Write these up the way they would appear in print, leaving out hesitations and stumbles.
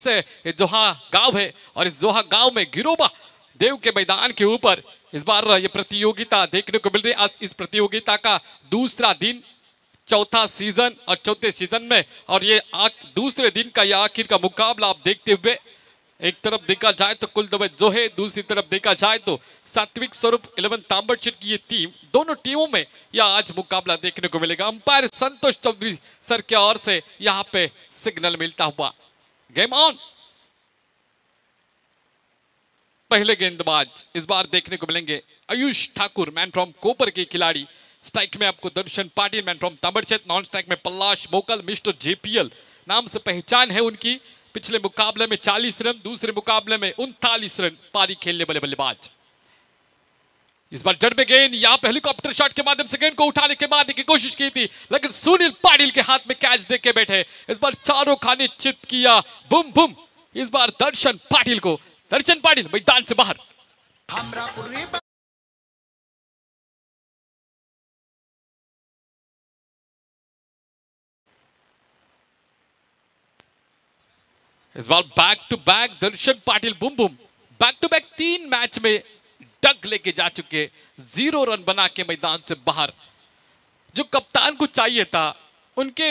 से जोहा गांव है और इस जोहा गांव में गिरोबा देव के मैदान के ऊपर इस बार ये प्रतियोगिता देखने को मिल रही है। आज इस प्रतियोगिता का दूसरा दिन, चौथा सीजन और चौथे सीजन में, और ये दूसरे दिन का यह आखिर का मुकाबला आप देखते हुए, एक तरफ देखा जाए तो कुलदीप जोहे, दूसरी तरफ देखा जाए तो सात्विक स्वरूप 11 तांबड़चिट की ये टीम, दोनों टीमों में यह आज मुकाबला देखने को मिलेगा। अंपायर संतोष चौधरी सर की ओर से यहां पे सिग्नल मिलता हुआ। Game on. पहले गेंदबाज इस बार देखने को मिलेंगे आयुष ठाकुर, मैन फ्रॉम कोपर के खिलाड़ी। स्ट्राइक में आपको Darshan Patil, man from Tambadchet. Non strike में पलाश मोकल, मिस्टर जेपीएल नाम से पहचान है उनकी। पिछले मुकाबले में 40 रन, दूसरे मुकाबले में 39 रन पारी खेलने वाले बल्लेबाज। इस बार जड़ में गेंद, यहां पे हेलीकॉप्टर शॉट के माध्यम से गेंद को उठाने के मारने की कोशिश की थी, लेकिन सुनील पाटिल के हाथ में कैच देके बैठे। इस बार चारों खाने चित किया, बुम बुम। इस बार दर्शन पाटिल को, दर्शन पाटिल मैदान से बाहर। इस बार back to back Darshan Patil, boom boom. Back to back 3 match में डग लेके जा चुके, 0 रन बना के मैदान से बाहर। जो कप्तान को चाहिए था, उनके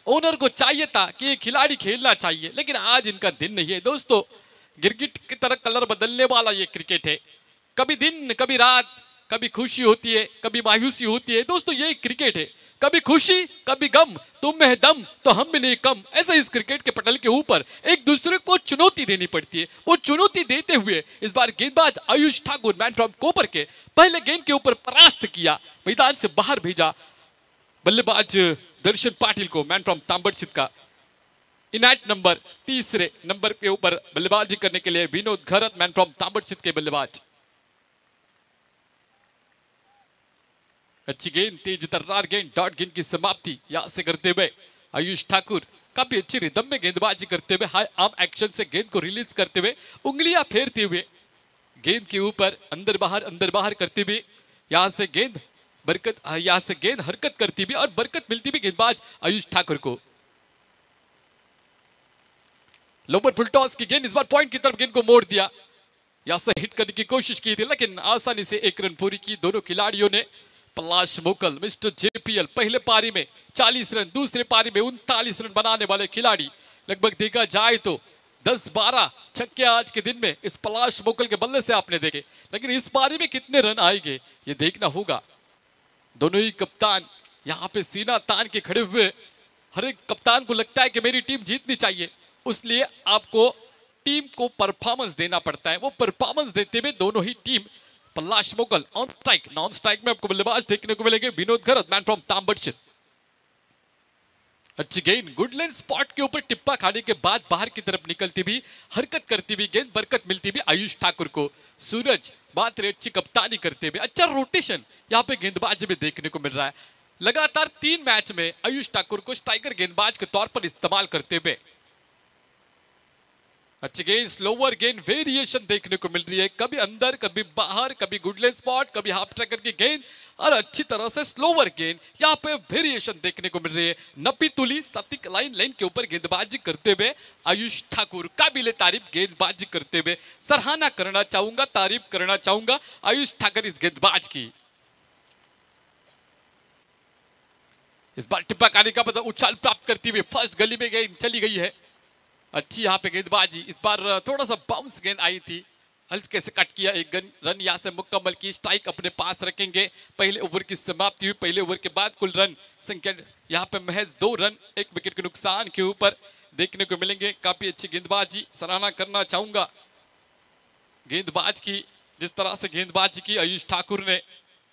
ओनर को चाहिए था कि ये खिलाड़ी खेलना चाहिए, लेकिन आज इनका दिन नहीं है दोस्तों। गिरगिट की तरह कलर बदलने वाला ये क्रिकेट है। कभी दिन, कभी रात, कभी खुशी होती है, कभी मायूसी होती है दोस्तों, ये क्रिकेट है। कभी खुशी, कभी गम, तुम में है दम तो हम में नहीं कम। ऐसा इस क्रिकेट के पटल के ऊपर एक दूसरे को चुनौती देनी पड़ती है। वो चुनौती देते हुए इस बार गेंदबाज आयुष ठाकुर, मैन फ्रॉम कोपर के, पहले गेंद के ऊपर परास्त किया, मैदान से बाहर भेजा। बल्लेबाज दर्शन पाटिल को, मैन फ्रॉम तांबड़चित का, इनायत नंबर, तीसरे नंबर के ऊपर बल्लेबाजी करने के लिए विनोद घरत, मैन फ्रॉम तांबड़चित के बल्लेबाज। अच्छी गेंद, तेज तर्रार गेंद, डॉट गेंद की समाप्ति यहां से करते हुए आयुष ठाकुर काफी अच्छी रिदम में गेंदबाजी करते हुए, हाई आर्म एक्शन से गेंद को रिलीज करते हुए, उंगलियां फेरते हुए गेंद के ऊपर अंदर बाहर करते हुए, यहां से गेंद बरकत, यहां से गेंद हरकत करती हुई और बरकत मिलती हुई गेंदबाज आयुष ठाकुर को। लोअर फुल टॉस की गेंद, इस बार पॉइंट की तरफ गेंद को मोड़ दिया, यहां से हिट करने की कोशिश की थी, लेकिन आसानी से 1 रन पूरी की दोनों खिलाड़ियों ने। पलाश मोकल, मिस्टर जेपीएल, पहले पारी में 40 रन, दूसरे पारी में 39 रन बनाने वाले खिलाड़ी। लगभग देखा जाए तो 10-12 छक्के आज के दिन में इस पलाश मोकल के बल्ले से आपने देखे, लेकिन इस पारी में कितने रन आएंगे ये देखना होगा। दोनों ही कप्तान यहां पे सीना तान के खड़े हुए। हर एक कप्तान को लगता है कि मेरी टीम जीतनी चाहिए, उसलिए आपको टीम को परफॉर्मेंस देना पड़ता है। वो परफॉर्मेंस देते हुए दोनों ही टीम, पलाश मोकल ऑन स्ट्राइक, नॉन स्ट्राइक में आपको बल्लेबाज देखने को मिलेंगे विनोद घरत, मैन फ्रॉम तांबड़चित। अच्छी गेंद, गुड लेंथ स्पॉट के ऊपर टिप्पा खाने के बाद बाहर की तरफ निकलती भी, हरकत करती भी गेंद, बरकत मिलती भी आयुष ठाकुर को। सूरज बात रे अच्छी कप्तानी करते हुए, अच्छा रोटेशन यहाँ पे गेंदबाजी में देखने को मिल रहा है। लगातार 3 मैच में आयुष ठाकुर को स्ट्राइकर गेंदबाज के तौर पर इस्तेमाल करते हुए। अच्छी गेंद, स्लोवर गेंद, वेरिएशन देखने को मिल रही है, कभी अंदर, कभी बाहर, कभी गुड लेंथ स्पॉट, कभी हाफ ट्रैकर की गेंद, और अच्छी तरह से स्लोवर गेंद, यहाँ पे वेरिएशन देखने को मिल रही है। नपी तुली सतिक लाइन के ऊपर गेंदबाजी करते हुए आयुष ठाकुर, काबिले तारीफ गेंदबाजी करते हुए। सराहना करना चाहूंगा, तारीफ करना चाहूंगा आयुष ठाकुर इस गेंदबाज की। इस बार टिप्पा खाने का मतलब उछाल प्राप्त करती हुई फर्स्ट गली में गेंद चली गई है। अच्छी यहाँ पे गेंदबाजी, इस बार थोड़ा सा बाउंस गेंद आई थी, हल्के से कट किया, 1 रन यहाँ से मुकम्मल की। स्ट्राइक अपने पास रखेंगे। पहले ओवर की समाप्ति हुई, पहले ओवर के बाद कुल रन संख्या यहाँ पे महज 2 रन, 1 विकेट के नुकसान के ऊपर देखने को मिलेंगे। काफी अच्छी गेंदबाजी, सराहना करना चाहूंगा गेंदबाज की, जिस तरह से गेंदबाजी की आयुष ठाकुर ने।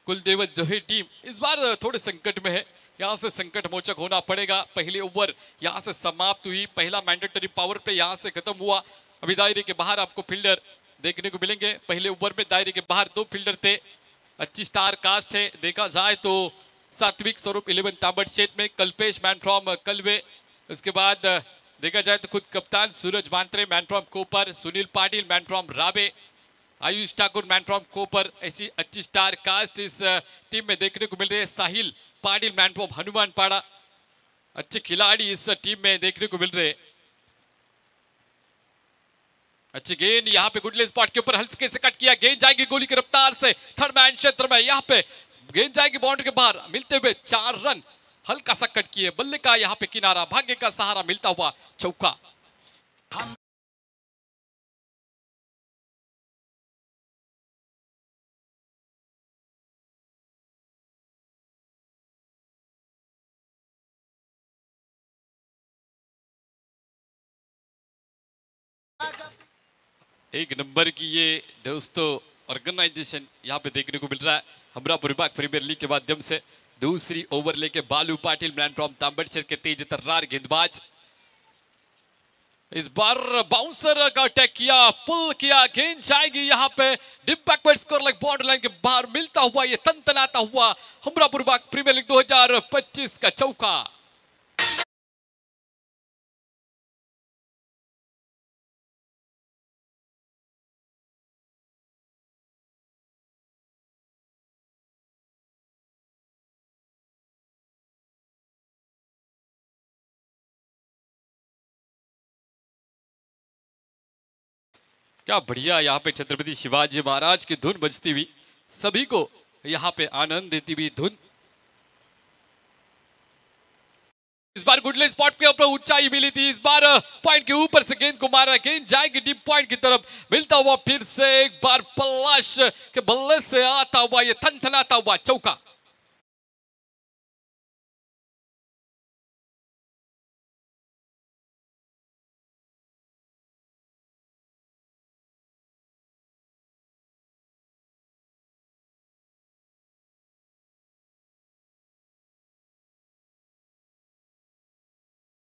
कुलदीप जोहे टीम इस बार थोड़े संकट में है, यहां से संकट मोचक होना पड़ेगा। पहले ओवर यहां से समाप्त हुई, पहला मैंडेटरी पावर प्ले यहां से खत्म हुआ। अभी दायरे के बाहर आपको फील्डर देखने को मिलेंगे। पहले ओवर में दायरे के बाहर 2 फील्डर थे। अच्छी स्टार कास्ट है, देखा जाए तो सात्विक स्वरूप 11 तांबड़चेत में, कल्पेश मैन फ्रॉम कलवे, उसके बाद देखा जाए तो खुद कप्तान Suraj Mantre man from Kopar, Sunil Patil man from Rabe, Ayush Thakur man from Kopar. ऐसी अच्छी स्टार कास्ट इस टीम में देखने को मिल रही है। साहिल पाटिल मैन फ्रॉम हनुमान पाड़ा, अच्छे खिलाड़ी इस टीम में देखने को मिल रहे। अच्छी गेंद यहाँ पे गुडले स्पॉट के ऊपर हल्के से कट किया, गेंद जाएगी गोली की रफ्तार से थर्ड मैन क्षेत्र में, यहाँ पे गेंद जाएगी बाउंड्री के बाहर, मिलते हुए 4 रन। हल्का सा कट किए, बल्ले का यहाँ पे किनारा, भाग्य का सहारा मिलता हुआ चौका। एक नंबर की ये दोस्तों ऑर्गेनाइजेशन यहाँ पे देखने को मिल रहा है हमरापुर विभाग प्रीमियर लीग के माध्यम से। दूसरी ओवर लेके बालू पाटिल मैन फ्रॉम तांबड़सर के तेज तर्रार गेंदबाज, इस बार बाउंसर का अटैक किया, पुल किया, गेंद जाएगी यहाँ पे deep backward square leg border line के बाहर, मिलता हुआ ये तनतनाता हुआ हमरापुर विभाग प्रीमियर लीग 2025 का चौका। क्या बढ़िया यहाँ पे छत्रपति शिवाजी महाराज की धुन बजती हुई, सभी को यहाँ पे आनंद देती हुई धुन। इस बार गुडले स्पॉट के ऊपर ऊंचाई मिली थी, इस बार पॉइंट के ऊपर से गेंद को मारा, गेंद जाएगी डीप पॉइंट की तरफ, मिलता हुआ फिर से एक बार पलाश के बल्ले से आता हुआ ये थनथनाता हुआ चौका।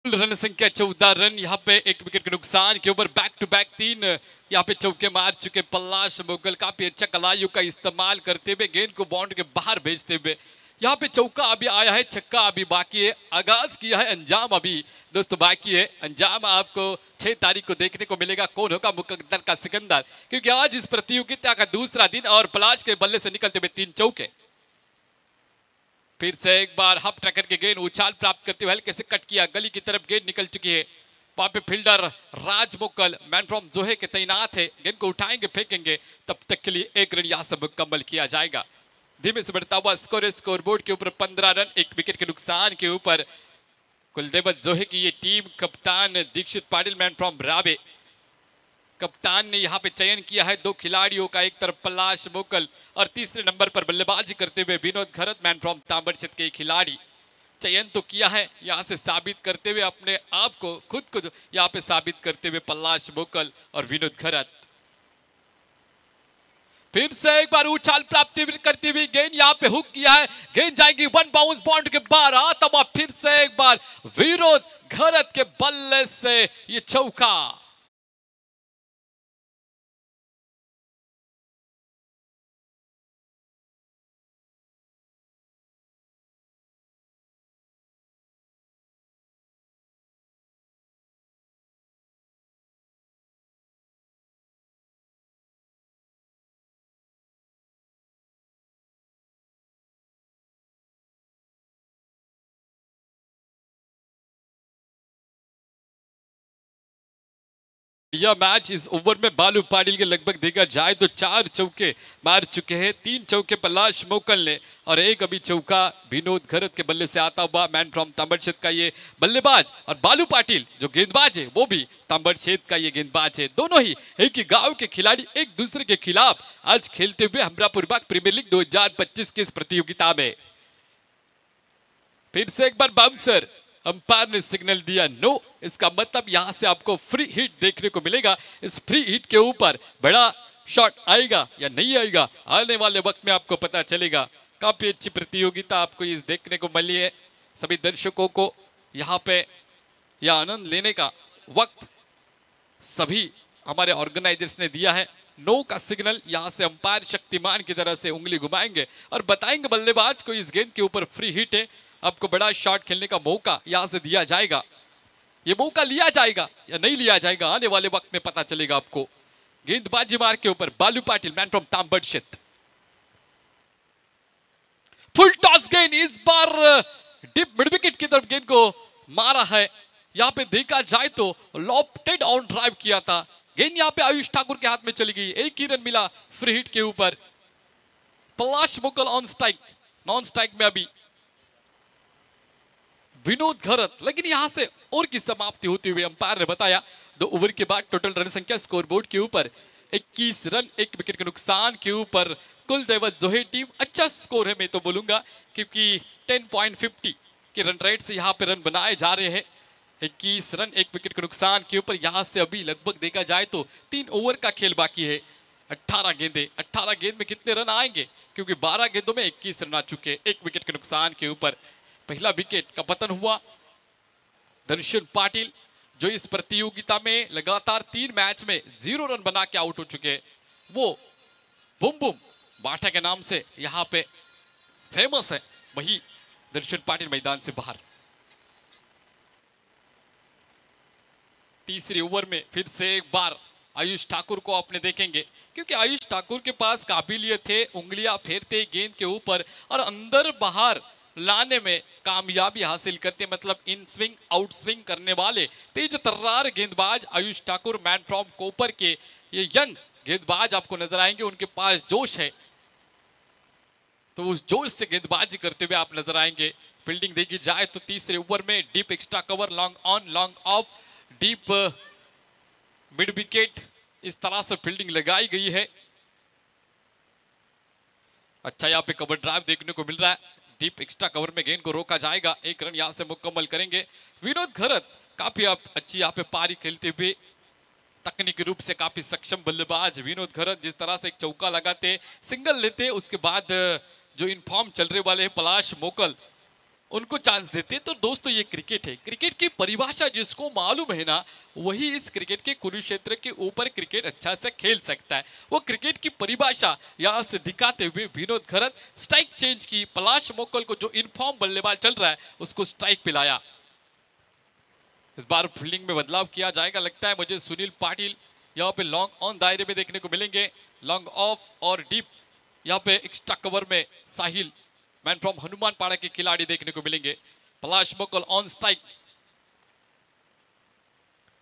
रन संख्या 14 रन, यहाँ पे एक विकेट के नुकसान के ऊपर बैक टू बैक 3 यहाँ पे चौके मार चुके पलाश मुगल, काफी अच्छा कलायु का इस्तेमाल करते हुए गेंद को बाउंड्री के बाहर भेजते हुए यहाँ पे चौका अभी आया है, छक्का अभी बाकी है, आगाज किया है, अंजाम अभी दोस्तों बाकी है। अंजाम आपको 6 तारीख को देखने को मिलेगा, कौन होगा मुकद्दर का सिकंदर, क्योंकि आज इस प्रतियोगिता का दूसरा दिन और पलाश के बल्ले से निकलते हुए 3 चौके। फिर से एक बार हप ट्रैकर के गेंद उछाल प्राप्त करते हुए हल्के से कट किया, गली की तरफ गेंद निकल चुकी है, वहां पे fielder Raj Mukal man from Johe के तैनात है, गेंद को उठाएंगे फेंकेंगे, तब तक के लिए 1 रन यहां से मुकम्मल किया जाएगा। धीमे से बढ़ता हुआ स्कोर बोर्ड के ऊपर 15 रन, 1 विकेट के नुकसान के ऊपर कुलदेवत जोहे की ये टीम, कप्तान दीक्षित पाटिल मैन फ्रॉम रावे, कप्तान ने यहाँ पे चयन किया है 2 खिलाड़ियों का, एक तरफ पलाश मुकल और तीसरे नंबर पर बल्लेबाजी करते हुए विनोद घरत मैन फ्रॉम तांबड़सर के खिलाड़ी। चयन तो किया है, यहाँ से साबित करते हुए अपने आप को खुद को यहाँ पे साबित करते हुए पलाश मुकल और विनोद घरत। फिर से एक बार उछाल प्राप्ति करती हुई गेंद यहाँ पे हुक किया है, गेंद जाएगी 1 बाउंस बाउंड्री के बाहर, आता हुआ फिर से एक बार विनोद घरत के बल्ले से ये चौका। यह मैच इस ओवर में बालू पाटिल के लगभग देखा जाए तो 4 चौके मार चुके हैं, 3 चौके पलाश मोकल ने और 1 अभी चौका विनोद घरत के बल्ले से आता हुआ मैन फ्रॉम तांबड़सर का ये बल्लेबाज, और बालू पाटिल जो गेंदबाज है वो भी तांबड़सर का ये गेंदबाज है। दोनों ही एक ही गांव के खिलाड़ी एक दूसरे के खिलाफ आज खेलते हुए हमरापुर विभाग प्रीमियर लीग 2025 की इस प्रतियोगिता में। फिर से एक बार बाउंसर, अंपायर ने सिग्नल दिया नो, इसका मतलब यहां से आपको फ्री हिट देखने को मिलेगा। इस फ्री हिट के ऊपर बड़ा शॉट आएगा या नहीं आएगा आने वाले वक्त में आपको पता चलेगा। काफी अच्छी प्रतियोगिता आपको इस देखने को मिली है, सभी दर्शकों को यहाँ पे यह आनंद लेने का वक्त सभी हमारे ऑर्गेनाइजर्स ने दिया है। नो का सिग्नल, यहाँ से अंपायर शक्तिमान की तरह से उंगली घुमाएंगे और बताएंगे बल्लेबाज को इस गेंद के ऊपर फ्री हिट है, आपको बड़ा शॉट खेलने का मौका यहां से दिया जाएगा। ये मौका लिया जाएगा या नहीं लिया जाएगा आने वाले वक्त में पता चलेगा आपको। गेंदबाजी मार के ऊपर Balu Patil man from Tambadsar, full toss गेंद, इस बार डिप मिड विकेट की तरफ गेंद को मारा है। यहां पे देखा जाए तो लॉफ्टेड ऑन ड्राइव किया था, गेंद यहाँ पे आयुष ठाकुर के हाथ में चली गई, एक ही रन मिला फ्री हिट के ऊपर। पलाश मोकल ऑन स्ट्राइक, नॉन स्ट्राइक में अभी विनोद घरत, लेकिन यहां से ओवर की समाप्ति होती हुई अंपायर ने बताया 2 ओवर के बाद टोटल रन संख्या स्कोरबोर्ड के ऊपर 21 रन, 1 विकेट के नुकसान के ऊपर कुलदेवत जोहे टीम अच्छा स्कोर है मैं तो बोलूंगा, क्योंकि 10.50 के रन रेट से यहाँ पे रन बनाए जा रहे हैं। 21 रन 1 विकेट के नुकसान के ऊपर यहाँ से अभी लगभग देखा जाए तो 3 ओवर का खेल बाकी है। 18 गेंदे, 18 गेंद में कितने रन आएंगे, क्योंकि 12 गेंदों में 21 रन आ चुके, 1 विकेट के नुकसान के ऊपर पहला विकेट का पतन हुआ। दर्शन पाटिल जो इस प्रतियोगिता में लगातार 3 मैच में 0 रन बना के आउट हो चुके, वो बुम बुम बाठा के नाम से यहां पे फेमस है, वही दर्शन पाटिल मैदान से बाहर। तीसरे ओवर में फिर से एक बार आयुष ठाकुर को अपने देखेंगे, क्योंकि आयुष ठाकुर के पास काबिलियत है उंगलियां फेरते गेंद के ऊपर और अंदर बाहर लाने में कामयाबी हासिल करते, मतलब इन स्विंग आउट स्विंग करने वाले तेज तर्रार गेंदबाज आयुष ठाकुर मैन फ्रॉम कोपर के ये यंग गेंदबाज आपको नजर आएंगे। उनके पास जोश है, तो उस जोश से गेंदबाजी करते हुए आप नजर आएंगे। फील्डिंग देखी जाए तो तीसरे ओवर में deep extra cover, long on long off, deep mid wicket, इस तरह से फील्डिंग लगाई गई है। अच्छा यहाँ पे कवर ड्राइव देखने को मिल रहा है, डीप एक्स्ट्रा कवर में गेंद को रोका जाएगा, 1 रन यहां से मुकम्मल करेंगे। विनोद घरत काफी अच्छी यहाँ पे पारी खेलते हुए, तकनीकी रूप से काफी सक्षम बल्लेबाज विनोद घरत, जिस तरह से एक चौका लगाते सिंगल लेते, उसके बाद जो इनफॉर्म चल रहे वाले हैं पलाश मोकल उनको चांस देते। तो दोस्तों ये क्रिकेट है, क्रिकेट की परिभाषा जिसको मालूम है ना, वही इस क्रिकेट के कुरुक्षेत्र के ऊपर क्रिकेट अच्छा से खेल सकता है। वो क्रिकेट की परिभाषा यहां से दिखाते हुए विनोद घरत स्ट्राइक चेंज की, पलाश मोकल को जो इनफॉर्म बल्लेबाज चल रहा है उसको स्ट्राइक पिलाया। इस बार फील्डिंग में बदलाव किया जाएगा लगता है मुझे। सुनील पाटिल यहाँ पे लॉन्ग ऑन दायरे में देखने को मिलेंगे, लॉन्ग ऑफ और डीप यहाँ पे एक्स्ट्रा कवर में साहिल मैन फ्रॉम हनुमान पाड़ा के खिलाड़ी देखने को मिलेंगे। पलाश मोकल ऑन स्ट्राइक,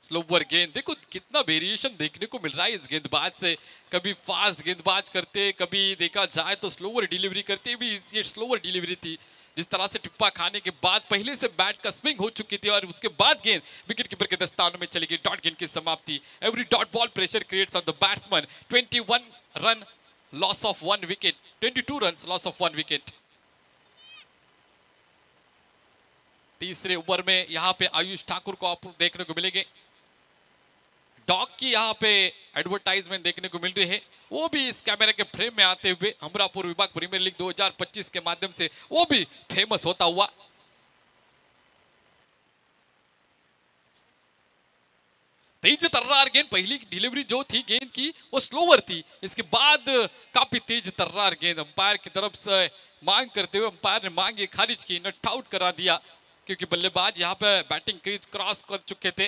स्लोवर गेंद, देखो कितना वेरिएशन देखने को मिल रहा है इस गेंदबाज से, कभी फास्ट गेंदबाज करते, कभी देखा जाए तो स्लोवर डिलीवरी करते भी, ये स्लोवर डिलीवरी थी। जिस तरह से टिप्पा खाने के बाद पहले से बैट का स्विंग हो चुकी थी और उसके बाद गेंद विकेट कीपर के दस्तानों में चली गई, डॉट गेंद की समाप्ति। Every dot ball pressure creates on the batsman, 21 run loss of 1 wicket, 22 run loss of 1 wicket. तीसरे ओवर में यहाँ पे आयुष ठाकुर को आप देखने को मिलेंगे। डॉग की यहाँ पे एडवर्टाइजमेंट देखने को मिल रही है, वो भी इस कैमरे के फ्रेम में आते हुए हमरापुर विभाग प्रीमियर लीग 2025 के माध्यम से वो भी फेमस होता हुआ। तेज तर्रार गेंद, पहली डिलीवरी जो थी गेंद की वो स्लोवर थी, इसके बाद काफी तेज तर्रार गेंद अंपायर की तरफ से मांग करते हुए अंपायर ने मांग ये खारिज की, नॉट आउट करा दिया, क्योंकि बल्लेबाज यहाँ पे बैटिंग क्रीज क्रॉस कर चुके थे।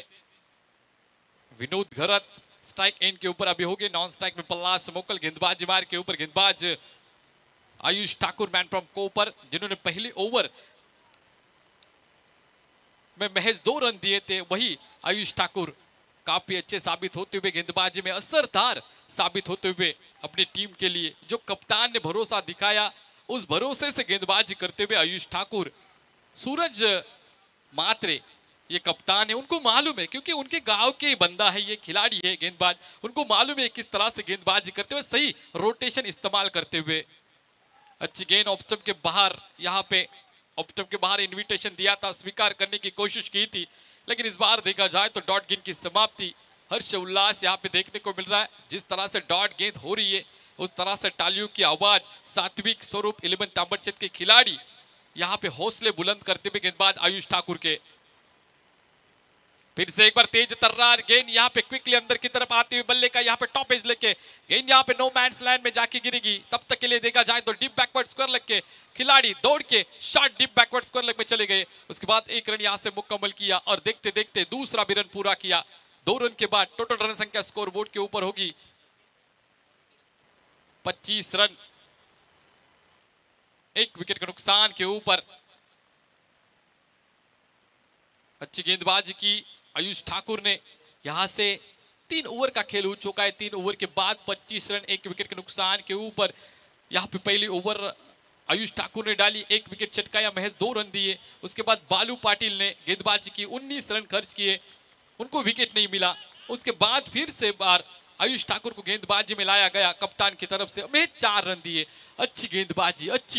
विनोद घरत स्ट्राइक एंड के ऊपर अभी हो गए, नॉन स्ट्राइक में पलाश मोकल गेंदबाज मार के ऊपर गेंदबाज आयुष ठाकुर मैन फ्रॉम कोपर, जिन्होंने पहले ओवर में महज 2 रन दिए थे, वही आयुष ठाकुर काफी अच्छे साबित होते हुए गेंदबाजी में असरदार साबित होते हुए अपनी टीम के लिए जो कप्तान ने भरोसा दिखाया, उस भरोसे से गेंदबाजी करते हुए आयुष ठाकुर, सूरज मात्रे ये कप्तान है, उनको मालूम है क्योंकि उनके गांव के बंदा है, ये खिलाड़ी है गेंदबाज, उनको मालूम है किस तरह से गेंदबाजी करते हुए सही रोटेशन इस्तेमाल करते हुए। अच्छी गेंद ऑफ स्टंप के बाहर, यहाँ पे ऑफ स्टंप के बाहर इन्विटेशन दिया था, स्वीकार करने की कोशिश की थी, लेकिन इस बार देखा जाए तो डॉट गेंद की समाप्ति। हर्ष उल्लास यहाँ पे देखने को मिल रहा है, जिस तरह से डॉट गेंद हो रही है उस तरह से तालियों की आवाज, सात्विक स्वरूप 11 तांबरचंद के खिलाड़ी यहाँ पे हौसले बुलंद करते हुए गेंदबाज आयुष ठाकुर के। फिर से एक बार तेज तर्रार गेंद यहाँ पे क्विकली अंदर की तरफ आती हुई, बल्ले का यहाँ पे टॉप एज लेके गेंद यहाँ पे नो मैंस लैंड में जाके गिरेगी। तब तक के लिए देखा जाए तो डीप बैकवर्ड स्क्वायर लेग के खिलाड़ी दौड़ के shot deep backward square leg में चले गए, उसके बाद 1 रन यहाँ से मुकम्मल किया और देखते देखते दूसरा भी रन पूरा किया। 2 रन के बाद टोटल रन संख्या स्कोर बोर्ड के ऊपर होगी 25 रन, 1 विकेट के नुकसान के ऊपर। अच्छी गेंदबाजी की आयुष ठाकुर ने, यहां से 3 ओवर का खेल हो चुका है। 3 ओवर के बाद 25 रन 1 विकेट के नुकसान के ऊपर। यहाँ पे पहली ओवर आयुष ठाकुर ने डाली, 1 विकेट चटकाया, महज 2 रन दिए। उसके बाद बालू पाटिल ने गेंदबाजी की, 19 रन खर्च किए, उनको विकेट नहीं मिला। उसके बाद फिर से बार आयुष ठाकुर को गेंदबाजी में लाया गया कप्तान की तरफ से, महज 4 रन दिए। अच्छी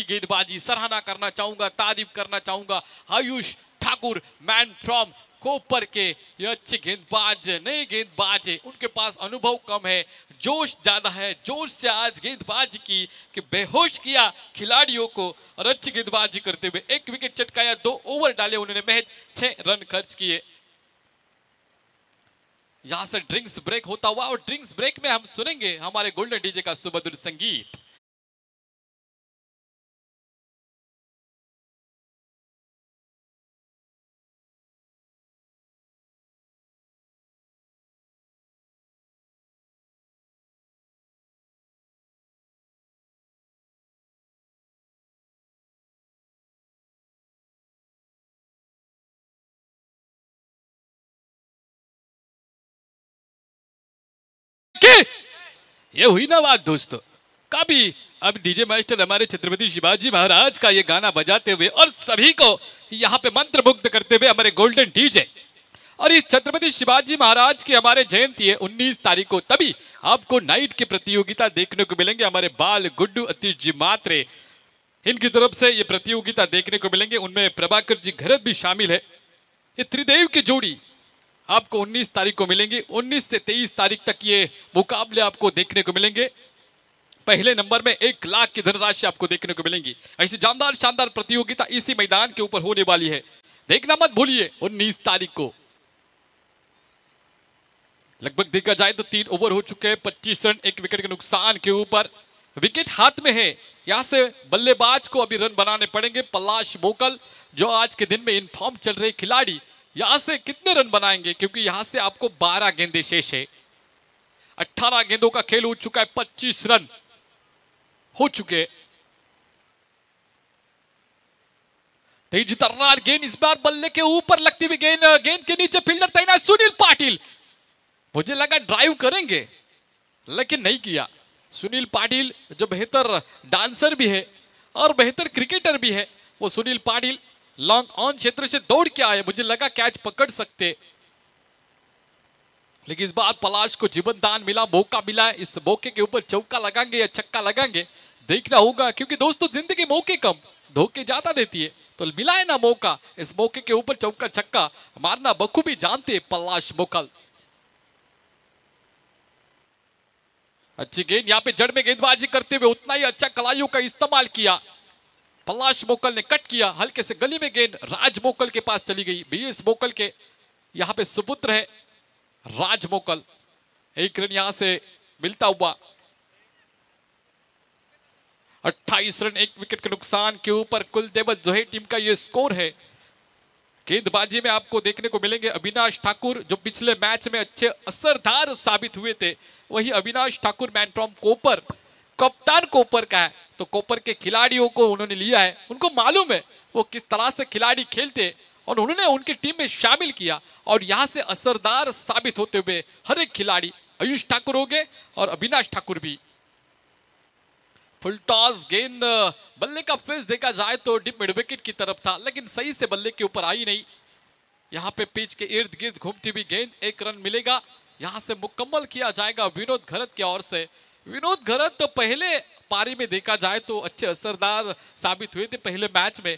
गेंदबाजी, सराहना करना चाहूंगा, तारीफ करना चाहूंगा आयुष ठाकुर, मैन फ्रॉम कोपर के। ये अच्छे गेंदबाज, नए गेंदबाज है, उनके पास अनुभव कम है, जोश ज्यादा है। जोश से आज गेंदबाजी की कि बेहोश किया खिलाड़ियों को और अच्छी गेंदबाजी करते हुए 1 विकेट चटकाया, 2 ओवर डाले उन्होंने, महज 6 रन खर्च किए। यहां से ड्रिंक्स ब्रेक होता हुआ और ड्रिंक्स ब्रेक में हम सुनेंगे हमारे गोल्डन डीजे का सुमधुर संगीत। ये हुई ना बात दोस्तों, कभी अब डीजे मास्टर हमारे छत्रपति शिवाजी महाराज का ये गाना बजाते हुए और सभी को यहाँ पे मंत्रमुग्ध करते हुए हमारे गोल्डन डीजे। और इस छत्रपति शिवाजी महाराज की हमारे जयंती है 19 तारीख को, तभी आपको नाइट की प्रतियोगिता देखने को मिलेंगे। हमारे बाल गुड्डू अतीश जी मात्रे, इनकी तरफ से ये प्रतियोगिता देखने को मिलेंगे। उनमें प्रभाकर जी घरत भी शामिल है। ये त्रिदेव की जोड़ी आपको 19 तारीख को मिलेंगे। 19 से 23 तारीख तक ये मुकाबले आपको देखने को मिलेंगे। पहले नंबर में 1 लाख की धनराशि आपको देखने को मिलेंगी। ऐसी जानदार शानदार प्रतियोगिता इसी मैदान के ऊपर होने वाली है, देखना मत भूलिए 19 तारीख को। लगभग देखा जाए तो 3 ओवर हो चुके हैं, 25 रन 1 विकेट के नुकसान के ऊपर। विकेट हाथ में है, यहां से बल्लेबाज को अभी रन बनाने पड़ेंगे। पलाश मोकल जो आज के दिन में इनफॉर्म चल रहे खिलाड़ी, यहां से कितने रन बनाएंगे, क्योंकि यहां से आपको 12 गेंदें शेष है। 18 गेंदों का खेल हो चुका है, 25 रन हो चुके। तेज तर्रार गेंद इस बार बल्ले के ऊपर लगती हुई गेंद, गेंद के नीचे फील्डर तैनात सुनील पाटिल। मुझे लगा ड्राइव करेंगे लेकिन नहीं किया। सुनील पाटिल जो बेहतर डांसर भी है और बेहतर क्रिकेटर भी है, वो सुनील पाटिल लॉन्ग ऑन क्षेत्र से दौड़ के आए, मुझे लगा कैच पकड़ सकते, लेकिन इस बार पलाश को जीवन दान मिला, मौका मिला है। इस मौके के ऊपर चौका लगाएंगे या छक्का लगाएंगे, देखना होगा। क्योंकि दोस्तों जिंदगी मौके कम धोखे ज्यादा देती है, तो मिला है ना मौका, इस मौके के ऊपर चौका छक्का मारना बखूबी जानते हैं पलाश मोकल। अच्छी गेंद, यहाँ पे जड़ में गेंदबाजी करते हुए उतना ही अच्छा कलाइयों का इस्तेमाल किया। पलाश मोकल ने कट किया, हल्के से गली में गेंद राज मोकल के पास चली गई। बीएस मोकल के यहाँ पे सुपुत्र है राज मोकल। 1 रन यहां से मिलता हुआ। 28 रन 1 विकेट के नुकसान के ऊपर कुलदेव जोहे टीम का ये स्कोर है। गेंदबाजी में आपको देखने को मिलेंगे अविनाश ठाकुर, जो पिछले मैच में अच्छे असरदार साबित हुए थे। वही अविनाश ठाकुर मैन फ्रॉम कोपर, कप्तान कोपर का है, तो कोपर के खिलाड़ियों को उन्होंने लिया है। उनको मालूम है वो किस तरह से खिलाड़ी खेलते और उन्होंने उनकी टीम में शामिल किया और यहां से असरदार साबित होते हुए हर एक खिलाड़ी, आयुष ठाकुर हो गए और अविनाश ठाकुर भी। फुल टॉस गेंद, बल्ले का फेस देखा जाए तो डिप मिड विकेट की तरफ था, लेकिन सही से बल्ले के ऊपर आई नहीं। यहाँ पे पिच के इर्द गिर्द घूमती हुई गेंद, 1 रन मिलेगा। यहाँ से मुकम्मल किया जाएगा विनोद घरत की ओर से। विनोद घरत तो पहले पारी में देखा जाए तो अच्छे असरदार साबित हुए थे पहले मैच में।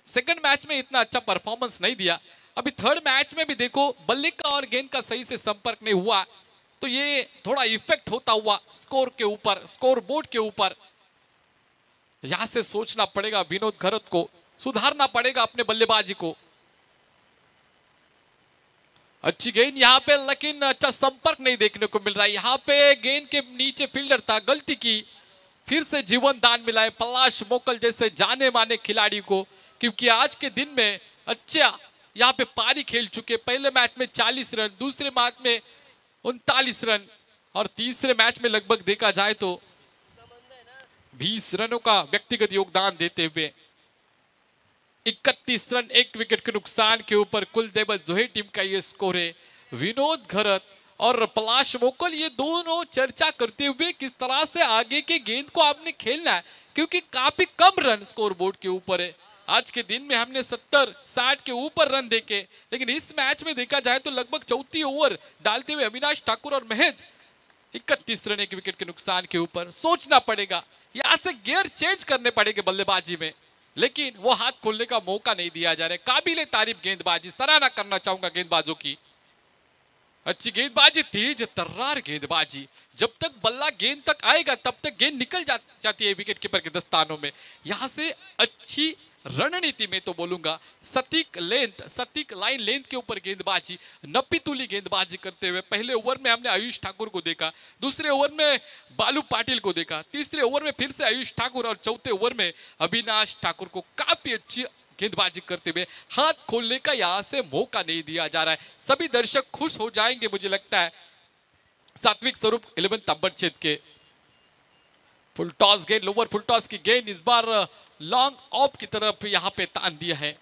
सेकंड मैच में इतना अच्छा परफॉर्मेंस नहीं दिया। अभी थर्ड मैच में भी देखो बल्ले का और गेंद का सही से संपर्क नहीं हुआ, तो ये थोड़ा इफेक्ट होता हुआ स्कोर के ऊपर, स्कोर बोर्ड के ऊपर। यहां से सोचना पड़ेगा विनोद घरत को, सुधारना पड़ेगा अपने बल्लेबाजी को। अच्छी गेंद यहाँ पे, लेकिन अच्छा संपर्क नहीं देखने को मिल रहा है। यहाँ पे गेंद के नीचे फील्डर था, गलती की, फिर से जीवन दान मिला है पलाश मोकल जैसे जाने माने खिलाड़ी को। क्योंकि आज के दिन में अच्छा यहाँ पे पारी खेल चुके। पहले मैच में 40 रन, दूसरे मैच में 39 रन और तीसरे मैच में लगभग देखा जाए तो 20 रनों का व्यक्तिगत योगदान देते हुए 31 रन 1 विकेट के नुकसान के ऊपर कुलदेव जोहे टीम का ये स्कोर है। विनोद घरत और पलाश मोकल, ये दोनों चर्चा करते हुए किस तरह से आगे के गेंद को आपने खेलना है, क्योंकि काफी कम रन स्कोर बोर्ड के ऊपर है। आज के दिन में हमने 70-60 के ऊपर रन देखे, लेकिन इस मैच में देखा जाए तो लगभग 34 ओवर डालते हुए अविनाश ठाकुर और महज 31 रन एक विकेट के नुकसान के ऊपर। सोचना पड़ेगा, यहां से गियर चेंज करने पड़ेंगे बल्लेबाजी में, लेकिन वो हाथ खोलने का मौका नहीं दिया जा रहा है। काबिले तारीफ गेंदबाजी, सराहना करना चाहूंगा गेंदबाजों की। अच्छी गेंदबाजी, तेज तर्रार गेंदबाजी। जब तक बल्ला गेंद तक आएगा तब तक गेंद निकल जाती है विकेट कीपर के दस्तानों में। यहां से अच्छी रणनीति में तो बोलूंगा, सटीक लाइन लेंथ के ऊपर गेंदबाजी, नप्पी तुली गेंदबाजी करते हुए। पहले ओवर में हमने आयुष ठाकुर को देखा, दूसरे ओवर में बालू पाटिल को देखा, तीसरे ओवर में फिर से आयुष ठाकुर और चौथे ओवर में अविनाश ठाकुर को काफी अच्छी गेंदबाजी करते हुए हाथ खोलने का यहां से मौका नहीं दिया जा रहा है। सभी दर्शक खुश हो जाएंगे मुझे लगता है। सात्विक स्वरूप 11 तब्बड़ छेद के फुल टॉस गेंद, लोअर फुल टॉस की गेंद इस बार लॉन्ग ऑफ की तरफ यहां पे तान दिया है।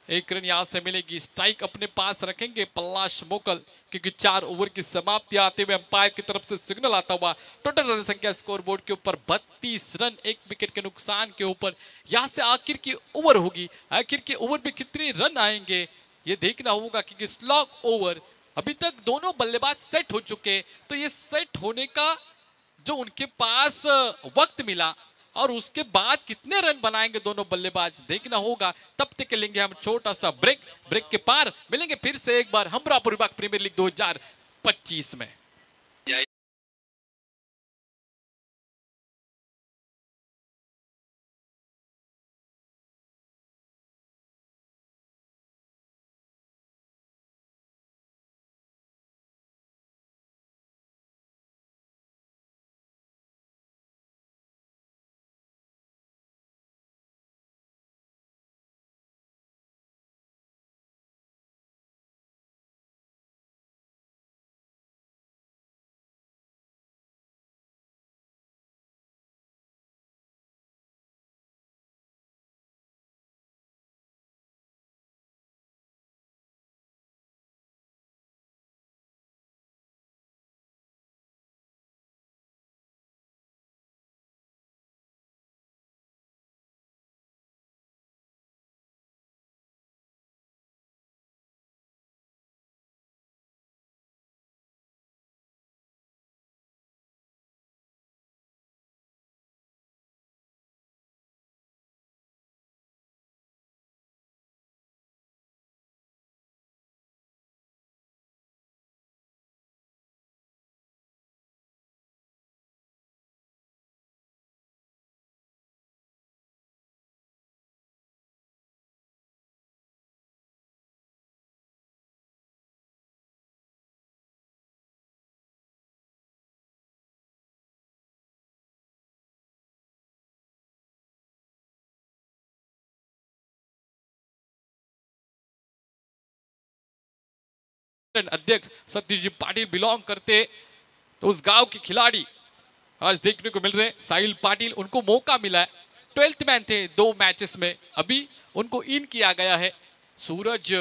एक रन यहां से मिलेगी, स्ट्राइक अपने पास रखेंगे पलाश मोकल, क्योंकि 4 ओवर की समाप्ति आते हुए अंपायर की तरफ से सिग्नल आता हुआ। टोटल रन संख्या स्कोर बोर्ड के ऊपर 32 रन एक विकेट के नुकसान के ऊपर। यहां से आखिर की ओवर होगी, आखिर के ओवर में कितने रन आएंगे ये देखना होगा, क्योंकि स्लॉग ओवर अभी तक दोनों बल्लेबाज सेट हो चुके, तो ये सेट होने का जो उनके पास वक्त मिला और उसके बाद कितने रन बनाएंगे दोनों बल्लेबाज देखना होगा। तब तक के लेंगे हम छोटा सा ब्रेक के पार मिलेंगे फिर से एक बार हमरापुर विभाग प्रीमियर लीग 2025 में। अध्यक्ष सत्यजीत पाटिल बिलोंग करते तो उस गांव के खिलाड़ी आज देखने को मिल रहे हैं। साहिल पाटिल, उनको मौका मिला है, 12th मैन थे 2 मैचेस में, अभी उनको इन किया गया है सूरज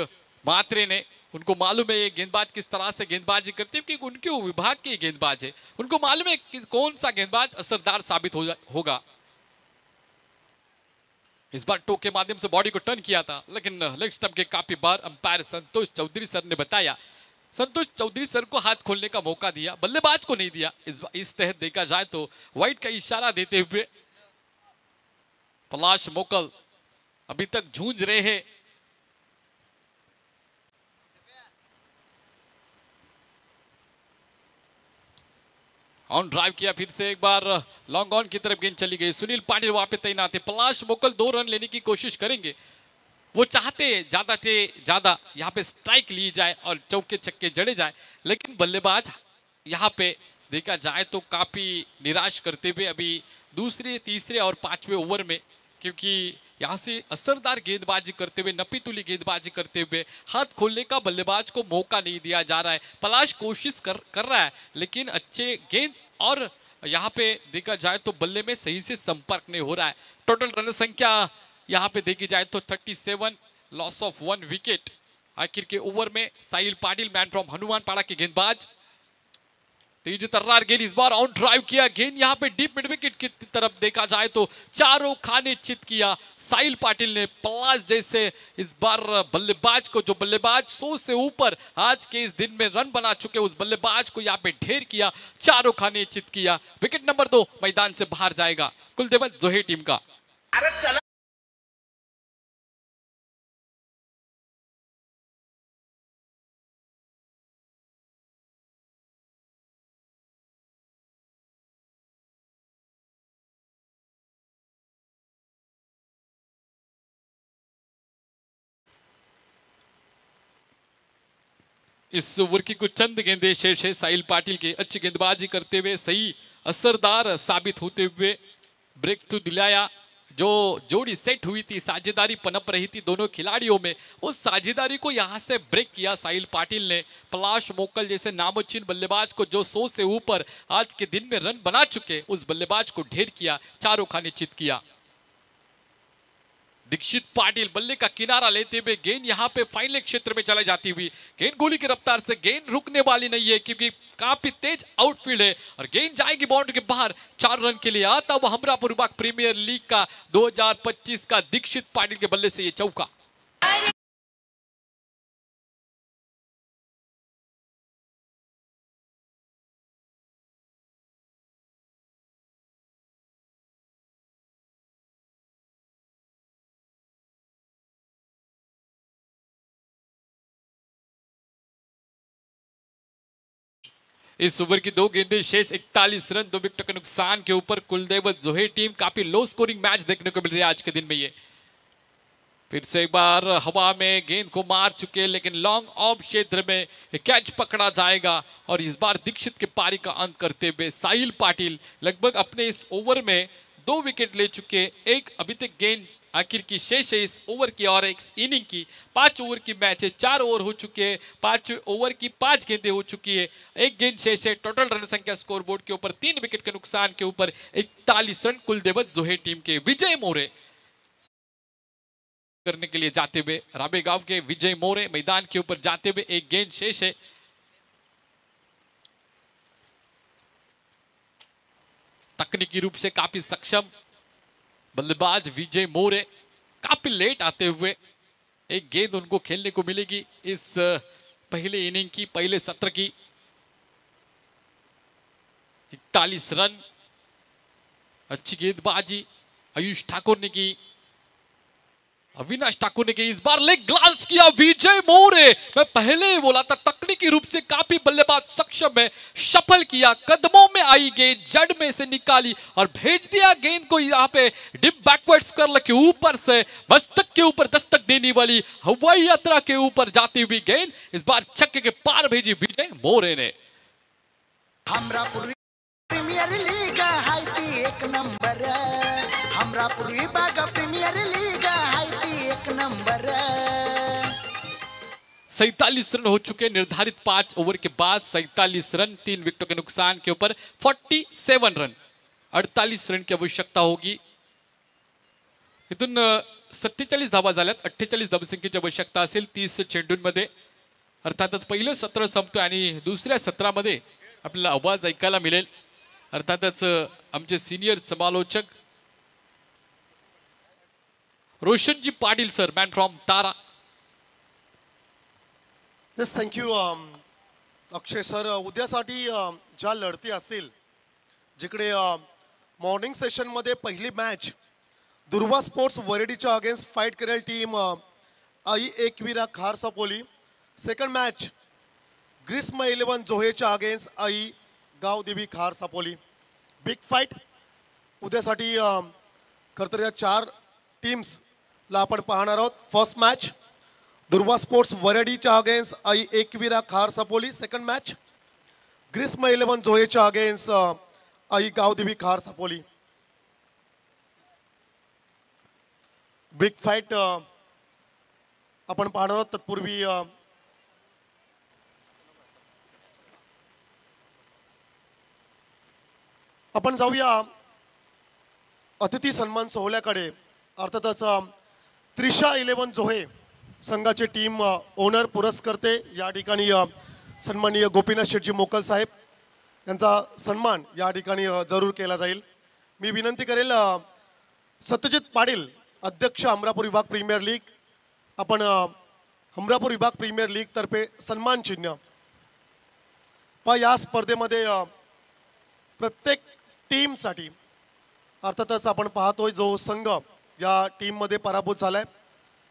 मात्रे ने। उनको मालूम है ये गेंदबाज किस तरह से गेंदबाजी करते हैं, क्योंकि उनके विभाग के गेंदबाज है, उनको मालूम है कि कौन सा गेंदबाज असरदार साबित होगा। इस बार टो के माध्यम से बॉडी को टर्न किया था, लेकिन लेग स्टंप के काफी बार अंपायर संतोष चौधरी सर ने बताया, संतोष चौधरी सर को हाथ खोलने का मौका दिया, बल्लेबाज को नहीं दिया। इस तहत देखा जाए तो वाइट का इशारा देते हुए पलाश मोकल अभी तक जूझ रहे हैं। ऑन ड्राइव किया, फिर से एक बार लॉन्ग ऑन की तरफ गेंद चली गई। सुनील पाटिल वहां पे तैनात है। पलाश मोकल 2 रन लेने की कोशिश करेंगे, वो चाहते ज्यादा यहाँ पे स्ट्राइक ली जाए और चौके छक्के जड़े जाए, लेकिन बल्लेबाज यहाँ पे देखा जाए तो काफी निराश करते हुए अभी दूसरे, तीसरे और 5वें ओवर में, क्योंकि यहाँ से असरदार गेंदबाजी करते हुए, नपी तुली गेंदबाजी करते हुए हाथ खोलने का बल्लेबाज को मौका नहीं दिया जा रहा है। पलाश कोशिश कर रहा है, लेकिन अच्छे गेंद और यहाँ पे देखा जाए तो बल्ले में सही से संपर्क नहीं हो रहा है। टोटल रन संख्या यहाँ पे देखी जाए तो 37, लॉस ऑफ 1 विकेट। आखिर के ओवर में साहिल पाटिल, मैन फ्रॉम हनुमानपाड़ा के गेंदबाज, तेज तर्रार गेंद इस बार ऑन ड्राइव किया, गेंद यहाँ पे डीप मिड विकेट की तरफ देखा जाए तो चारों खाने चित किया साहिल पाटिल ने। पलाश जैसे इस बार बल्लेबाज को, जो बल्लेबाज 100 से ऊपर आज के इस दिन में रन बना चुके, उस बल्लेबाज को यहाँ पे ढेर किया, चारों खाने चित किया। विकेट नंबर 2 मैदान से बाहर जाएगा कुलदीप जोहे टीम का। इस ओवर की कुछ चंद गेंदें शेष है साहिल पाटिल के। अच्छी गेंदबाजी करते हुए सही असरदार साबित होते हुए ब्रेक थ्रू दिलाया। जो जोड़ी सेट हुई थी, साझेदारी पनप रही थी दोनों खिलाड़ियों में, उस साझेदारी को यहां से ब्रेक किया साहिल पाटिल ने। पलाश मोकल जैसे नामोचीन बल्लेबाज को, जो 100 से ऊपर आज के दिन में रन बना चुके, उस बल्लेबाज को ढेर किया, चारों खाने चित किया। दीक्षित पाटिल बल्ले का किनारा लेते हुए गेंद यहां पे फाइनल क्षेत्र में चले जाती हुई, गेंद गोली की रफ्तार से, गेंद रुकने वाली नहीं है क्योंकि काफी तेज आउटफील्ड है और गेंद जाएगी बाउंड्री के बाहर। 4 रन के लिए आता हुआ हमरापुर विभाग प्रीमियर लीग का 2025 का दीक्षित पाटिल के बल्ले से ये चौका। इस ओवर की 2 गेंदें शेष, 41 रन 2 विकेट के नुकसान के ऊपर कुलदीप जोहे टीम। काफी लो स्कोरिंग मैच देखने को मिल रही है आज के दिन में। ये फिर से एक बार हवा में गेंद को मार चुके, लेकिन लॉन्ग ऑफ क्षेत्र में कैच पकड़ा जाएगा और इस बार दीक्षित के पारी का अंत करते हुए साहिल पाटिल लगभग अपने इस ओवर में 2 विकेट ले चुके। एक अभी तक गेंद आखिर की शेष है इस ओवर की और एक इनिंग की। 5 ओवर की मैच है, 4 ओवर हो चुके हैं, 5 ओवर की 5 गेंदें हो चुकी है, एक गेंद शेष है। टोटल रन संख्या स्कोरबोर्ड के ऊपर 3 विकेट के नुकसान के ऊपर 41 रन कुलदीप जोहे टीम के। विजय मोरे करने के लिए जाते हुए, राबेगांव के विजय मोरे मैदान के ऊपर जाते हुए, एक गेंद शेष है। तकनीकी रूप से काफी सक्षम बल्लेबाज विजय मोरे काफी लेट आते हुए एक गेंद उनको खेलने को मिलेगी इस पहले इनिंग की, पहले सत्र की। 41 रन, अच्छी गेंदबाजी आयुष ठाकुर ने की, अविनाश ठाकुर ने की। इस बार लेग ग्लास किया विजय मोरे। मैं पहले ही बोला था तकनीकी रूप से काफी बल्लेबाज सक्षम है। सफल किया, कदमों में आई गेंद, जड़ में से निकाली और भेज दिया गेंद को यहाँ पे डिप बैकवर्ड्स कर्ल के ऊपर से मस्तक के ऊपर दस्तक देने वाली हवाई यात्रा के ऊपर जाती हुई गेंद इस बार छक्के के पार भेजी विजय मोरे ने। हमरापुर प्रीमियर लीग हाय ती 1 नंबर, हमरापुर विभाग प्रीमियर लीग हाय ती 1 नंबर। 47 रन हो चुके निर्धारित 5 ओवर के बाद। 47 रन 3 विकेटों के नुकसान के ऊपर 47 रन, 48 रन की आवश्यकता होगी। इथून 47 धावा झाल्यात, 48 धावसंख्येची आवश्यकता असेल 30 चेंडूंमध्ये। अर्थातच पहिलं सत्र संपतोय आणि दुसऱ्या सत्रामध्ये आपल्याला आवाज ऐकायला मिळेल। अर्थातच आमचे सीनियर समालोचक रोशनजी Patil sir, man from Tara. Yes, thank you Akshay sir. उद्यासाठी ज्या लढती असतील, जिकडे मॉर्निंग सेशनमध्ये पहिली मॅच दुर्वा स्पोर्ट्स वरेडीच्या अगेन्स्ट फाईट करेल टीम आई एकविरा खार सापोली. सेकंड मॅच ग्रीस्म 11 जोहेच्या अगेन्स्ट आई गावदेवी खार सापोली. बिग फाईट उद्यासाठी खरं तर या 4 टीम्सला आपण पाहणार आहोत. फर्स्ट मॅच दुर्वा स्पोर्ट्स वरेडीच्या अगेन्स्ट आई एकविरा खार सापोली. सेकंड मॅच ग्रीस्म 11 जोहेच्या अगेन्स्ट आई गावदेवी खार सापोली. बिग फाईट आपण पाहणार आहोत. तत्पूर्वी आपण जाऊया अतिथी सन्मान सोहळ्याकडे. अर्थातच त्रिशा 11 जोहे संघाचे टीम ओनर पुरस्कर्ते या ठिकाणी सन्माननीय गोपीनाथ शेटजी मोकल साहेब, यांचा सन्मान या ठिकाणी जरूर केला जाईल. मी विनंती करेल सत्यजित पाटील अध्यक्ष अमरापूर विभाग प्रीमियर लीग, आपण अमरापूर विभाग प्रीमियर लीग तर्फे सन्मान चिन्ह या स्पर्धेमध्ये प्रत्येक टीमसाठी अर्थातच आपण पाहतोय जो संघ या टीममध्ये पराभूत झालाय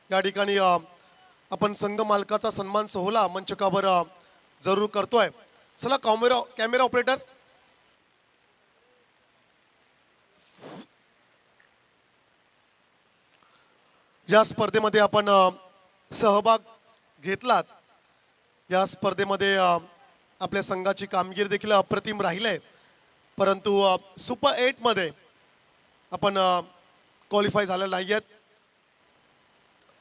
या ठिकाणी आपण संघ मालकाचा सन्मान सोहळा मंचकावर जरूर करतोय. चला कॅमेरा ऑपरेटर. या स्पर्धेमध्ये आपण सहभाग घेतलात. या स्पर्धेमध्ये आपल्या संघाची कामगिरी देखील अप्रतिम राहिली, परंतु सुपर 8 मध्ये आपण क्वालिफाय झालेलो नाहीयेत.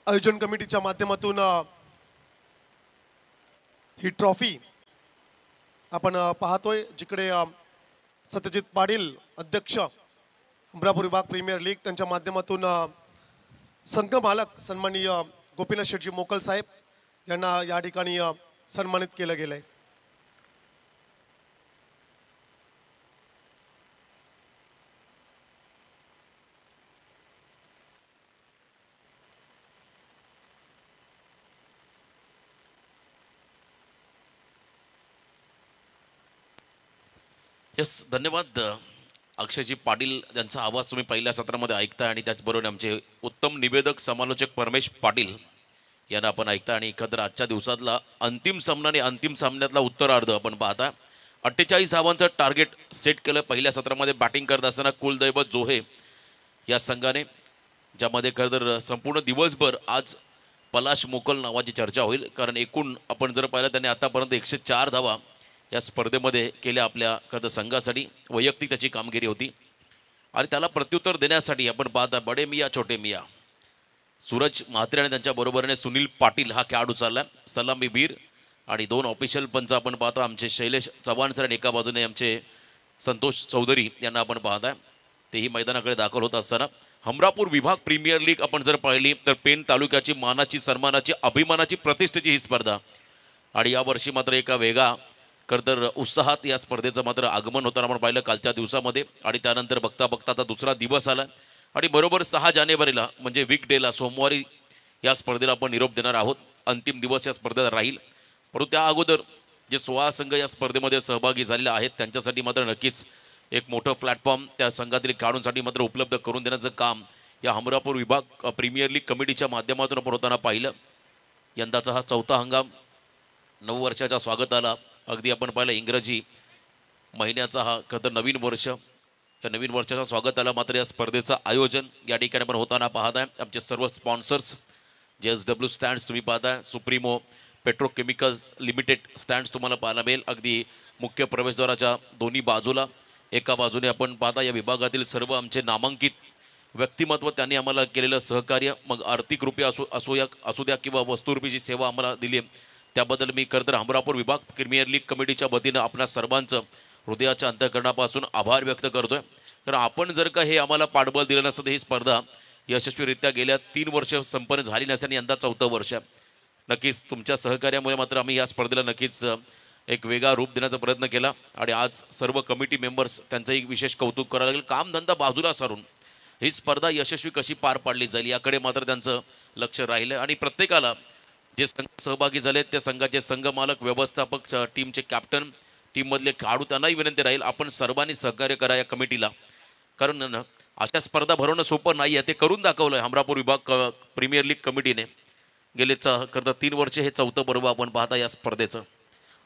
आयोजन कमिटीच्या माध्यमातून ही ट्रॉफी आपण पाहतोय, जिकडे सत्यजित पाटील अध्यक्ष अमरापूर विभाग प्रीमियर लीग त्यांच्या माध्यमातून संघ मालक सन्माननीय गोपीनाथ शेटजी मोकल साहेब यांना या ठिकाणी सन्मानित केलं गेलंय. यस, धन्यवाद अक्षयजी पाटील. त्यांचा आवाज तुम्ही पहिल्या सत्रामध्ये ऐकता आणि त्याचबरोबर आमचे उत्तम निवेदक समालोचक परमेश पाटील यांना आपण ऐकता. आणि एकंदर आजच्या दिवसातला अंतिम सामना आणि अंतिम सामन्यातला उत्तरार्ध आपण पाहता. 48 धावांचं टार्गेट सेट केलं पहिल्या सत्रामध्ये बॅटिंग करत असताना कुलदैवत जोहे या संघाने, ज्यामध्ये खरंतर संपूर्ण दिवसभर आज पलाश मोकल नावाची चर्चा होईल. कारण एकूण आपण जर पाहिलं त्यांनी आतापर्यंत 104 धावा या स्पर्धेमध्ये केल्या आपल्या खरं संघासाठी. वैयक्तिक त्याची कामगिरी होती आणि त्याला प्रत्युत्तर देण्यासाठी आपण पाहता बडे मिया छोटे मिया सूरज म्हात्रे आणि त्यांच्या बरोबरीने सुनील पाटील हा खेळाडू चालला. सलामी वीर आणि 2 ऑफिशियल पंच आपण पाहता, आमचे शैलेश चव्हाण सर आणि एका बाजूने आमचे संतोष चौधरी यांना आपण पाहताय. तेही मैदानाकडे दाखल होत असताना हमरापूर विभाग प्रीमियर लीग आपण जर पाहिली तर पेन तालुक्याची मानाची, सन्मानाची, अभिमानाची, प्रतिष्ठेची ही स्पर्धा. आणि यावर्षी मात्र एका वेगळा खरंतर उत्साहात या स्पर्धेचं मात्र आगमन होताना आपण पाहिलं कालच्या दिवसामध्ये. आणि त्यानंतर बघता बघता आता दुसरा दिवस आला आणि बरोबर 6 जानेवारीला म्हणजे वीक डेला सोमवारी या स्पर्धेला आपण निरोप देणार आहोत. अंतिम दिवस या स्पर्धेत राहील, परंतु त्या अगोदर जे 16 संघ या स्पर्धेमध्ये सहभागी झालेले आहेत त्यांच्यासाठी मात्र नक्कीच एक मोठं प्लॅटफॉर्म त्या संघातील खेळाडूंसाठी मात्र उपलब्ध करून देण्याचं काम या हमरापूर विभाग प्रीमियर लीग कमिटीच्या माध्यमातून आपण होताना पाहिलं. यंदाचा हा 4था हंगाम, 9 वर्षाच्या स्वागताला अगदी आपण पाहिलं इंग्रजी महिन्याचा हा खरं नवीन वर्ष. या नवीन वर्षाच्या स्वागताला मात्र या स्पर्धेचं आयोजन या ठिकाणी आपण होताना पाहत आहे. आमचे सर्व स्पॉन्सर्स JSW स्टँड्स तुम्ही पाहताय, सुप्रीमो पेट्रोकेमिकल्स लिमिटेड स्टँड्स तुम्हाला पाहायला मिळेल. अगदी मुख्य प्रवेशद्वाराच्या दोन्ही बाजूला एका बाजूने आपण पाहता या विभागातील सर्व आमचे नामांकित व्यक्तिमत्व, त्यांनी आम्हाला केलेलं सहकार्य, मग आर्थिक रूपी असू द्या किंवा वस्तुरूपी सेवा आम्हाला दिली, त्याबद्दल मी खरं तर हमरापूर विभाग प्रीमियर लीग कमिटीच्या वतीनं आपल्या सर्वांचं हृदयाच्या अंतःकरणापासून आभार व्यक्त करतोय. कारण आपण जर का हे आम्हाला पाठबळ दिलं नसतं, ही स्पर्धा यशस्वीरित्या गेल्या 3 वर्ष संपन्न झाली नसताना यंदा 4थं वर्ष. नक्कीच तुमच्या सहकार्यामुळे मात्र आम्ही या स्पर्धेला नक्कीच एक वेगळा रूप देण्याचा प्रयत्न केला. आणि आज सर्व कमिटी मेंबर्स त्यांचंही विशेष कौतुक करायला लागेल. कामधंदा बाजूला सारून ही स्पर्धा यशस्वी कशी पार पाडली जाईल याकडे मात्र त्यांचं लक्ष राहिलं. आणि प्रत्येकाला जे संघ सहभागी झाले त्या संघाचे संघ मालक, व्यवस्थापक, टीमचे कॅप्टन, टीममधले खेळाडू, त्यांनाही विनंती राहील आपण सर्वांनी सहकार्य करा या कमिटीला. कारण अशा स्पर्धा भरवणं सोपं नाही आहे, ते करून दाखवलं आहे हमरापूर विभाग प्रीमियर लीग कमिटीने. गेले खरं 3 वर्ष हे 4थं पर्व आपण पाहता या स्पर्धेचं.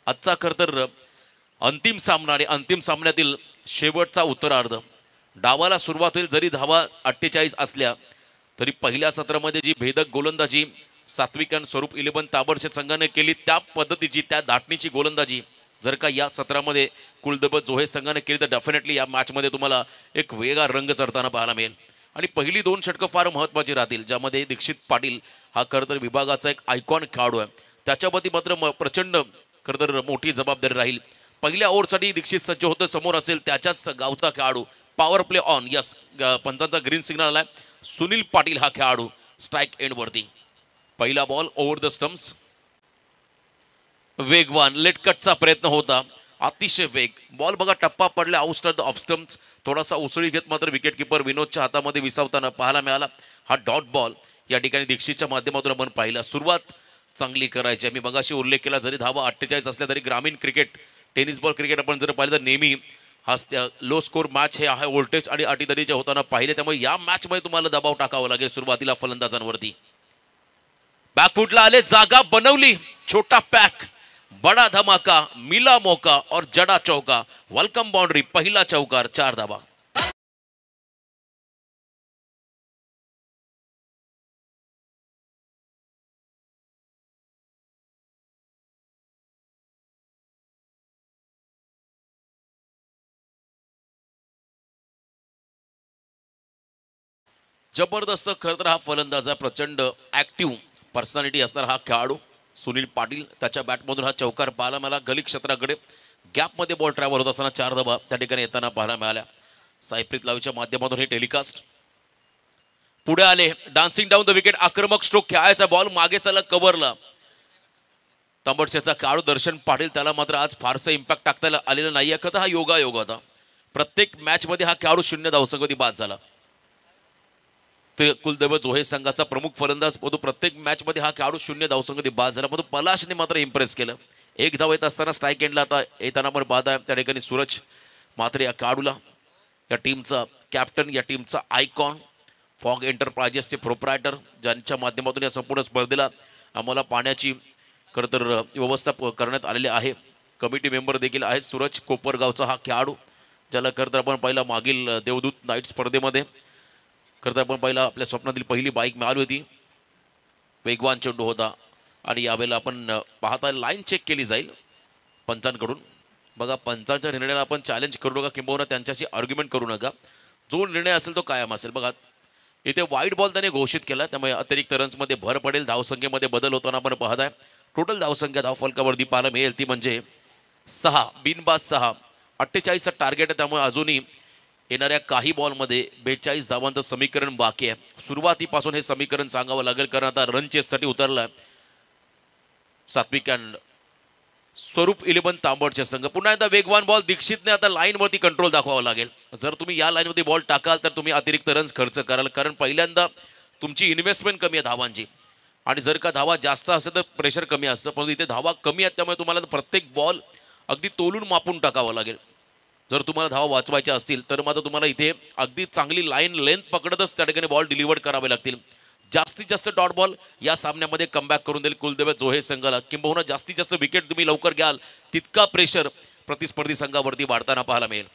आजचा खरं तर अंतिम सामना आणि अंतिम सामन्यातील शेवटचा उत्तरार्ध. डावाला सुरुवात होईल, जरी धावा 48 असल्या तरी पहिल्या सत्रामध्ये जी भेदक गोलंदाजी सात्विक आणि स्वरूप 11 ताबडशेद संघाने केली, त्या पद्धतीची, त्या धाटणीची गोलंदाजी जर का या सत्रामध्ये कुलदैवत जोहे संघाने केली तर डेफिनेटली या मॅचमध्ये तुम्हाला एक वेगळा रंग चढताना पाहायला मिळेल. आणि पहिली 2 षटकं फार महत्त्वाची राहतील, ज्यामध्ये दीक्षित पाटील हा खरं तर विभागाचा एक आयकॉन खेळाडू आहे, त्याच्यावरती मात्र प्रचंड खरं तर मोठी जबाबदारी राहील. पहिल्या ओव्हरसाठी दीक्षित सज्ज होतं, समोर असेल त्याच्याच गावचा खेळाडू. पॉवर प्ले ऑन, यस, पंचांचा ग्रीन सिग्नल आलाय. सुनील पाटील हा खेळाडू स्ट्राईक एंडवरती. पहिला बॉल ओव्हर द स्टम्प्स, वेगवान लेट कटचा प्रयत्न होता अतिशय वेग, बॉल बघा टप्पा पडला आउट ऑफ स्टम्प्स, थोडासा उसळी घेत मात्र विकेट किपर विनोदच्या हातामध्ये विसावताना पाहायला मिळाला. हा डॉट बॉल या ठिकाणी दीक्षितच्या माध्यमातून आपण पाहिला. सुरुवात चांगली करायची. मी मगाशी उल्लेख केला, जरी धावा 48 असल्या तरी ग्रामीण क्रिकेट, टेनिस बॉल क्रिकेट आपण जर पाहिलं तर नेहमी हा लो स्कोर मॅच हे आहे, व्होल्टेज आणि अटीतटीचे होताना पाहिले. त्यामुळे या मॅचमध्ये तुम्हाला दबाव टाकावा लागेल सुरुवातीला फलंदाजांवरती. बॅकफुटला आले, जागा बनवली, छोटा पॅक, बडा धमाका, मिला मौका और जडा चौका, वेलकम बाउंड्री, पहिला चौकार, 4 धावा. जबरदस्त खरं तर हा फलंदाज आहे, प्रचंड ऍक्टिव्ह पर्सनॅलिटी असणारा हा खेळाडू सुनील पाटील. त्याच्या बॅटमधून हा चौकार पाहायला मिळाला. गली क्षेत्राकडे गॅपमध्ये बॉल ट्रॅव्हल होत असताना 4 धावा त्या ठिकाणी येताना पाहायला मिळाल्या. सायप्रीत लाईव्हच्या माध्यमातून हे टेलिकास्ट. पुढे आले, डान्सिंग डाऊन द विकेट, आक्रमक स्ट्रोक, खेळायचा बॉल मागे चला कव्हरला. तांबडशेचा खेळाडू दर्शन पाटील, त्याला मात्र आज फारसं इम्पॅक्ट टाकता आलेलं नाहीये. खरं हा योग होता. प्रत्येक मॅचमध्ये हा खेळाडू 0 धावसंगती बाद झाला. ते कुलदैवत जोहे संघाचा प्रमुख फलंदाज परंतु प्रत्येक मॅचमध्ये हा खेळाडू 0 धावसंगती बाद झाला. परंतु पलाशने मात्र इम्प्रेस केलं. 1 धाव येत असताना स्ट्राईक एंडला आता येताना पण बाद आहे त्या ठिकाणी सूरज. मात्र या खेळाडूला, या टीमचा कॅप्टन, या टीमचा आयकॉन, फॉग एंटरप्राइजेसचे प्रोप्रायटर, ज्यांच्या माध्यमातून या संपूर्ण स्पर्धेला आम्हाला पाण्याची खरं तर व्यवस्था करण्यात आलेली आहे. कमिटी मेंबर देखील आहेत. सूरज कोपरगावचा हा खेळाडू, ज्याला खरं तर आपण पहिला मागील देवदूत नाईट स्पर्धेमध्ये खरं तर आपण पहिला आपल्या स्वप्नातील पहिली बाईक मिळाली होती. वेगवान चेंडू होता आणि यावेळेला आपण पाहता लाईन चेक केली जाईल पंचांकडून. बघा, पंचांच्या निर्णयाला आपण चॅलेंज करू नका किंबहुना त्यांच्याशी आर्ग्युमेंट करू नका. जो निर्णय असेल तो कायम असेल. बघा, इथे वाईट बॉल त्याने घोषित केला, त्यामुळे अतिरिक्त रन्समध्ये भर पडेल. धावसंख्येमध्ये बदल होताना आपण पाहत आहे. टोटल धावसंख्या धावफलकावरती पाहायला मिळेल ती म्हणजे 6, बिनबाद 6. 48चा टार्गेट आहे, त्यामुळे अजूनही येणाऱ्या काही बॉलमध्ये 42 धावांचं समीकरण बाकी आहे. सुरुवातीपासून हे समीकरण सांगावं लागेल, कारण आता रन चेससाठी उतरला सात्विक अँड स्वरूप 11 तांबडचे संघ. पुन्हा एकदा वेगवान बॉल, दीक्षितने आता लाईनवरती कंट्रोल दाखवावा लागेल. जर तुम्ही या लाईनवरती बॉल टाकाल तर तुम्ही अतिरिक्त रन्स खर्च कराल, कारण पहिल्यांदा तुमची इन्व्हेस्टमेंट कमी आहे धावांची, आणि जर का धावा जास्त असेल तर प्रेशर कमी असतं. परंतु इथे धावा कमी आहेत, त्यामुळे तुम्हाला प्रत्येक बॉल अगदी तोलून मापून टाकावा लागेल. जर तुम्हाला धावा वाचवायच्या असतील तर मात्र तुम्हाला इथे अगदी चांगली लाईन लेंथ पकडतच त्या ठिकाणी बॉल डिलिव्हर करावे लागतील. जास्तीत जास्त डॉट बॉल या सामन्यामध्ये कमबॅक करून देईल कुलदैवत जोहे संघाला. किंबहुना जास्तीत जास्त विकेट तुम्ही लवकर घ्याल तितका प्रेशर प्रतिस्पर्धी संघावरती वाढताना पाहायला मिळेल.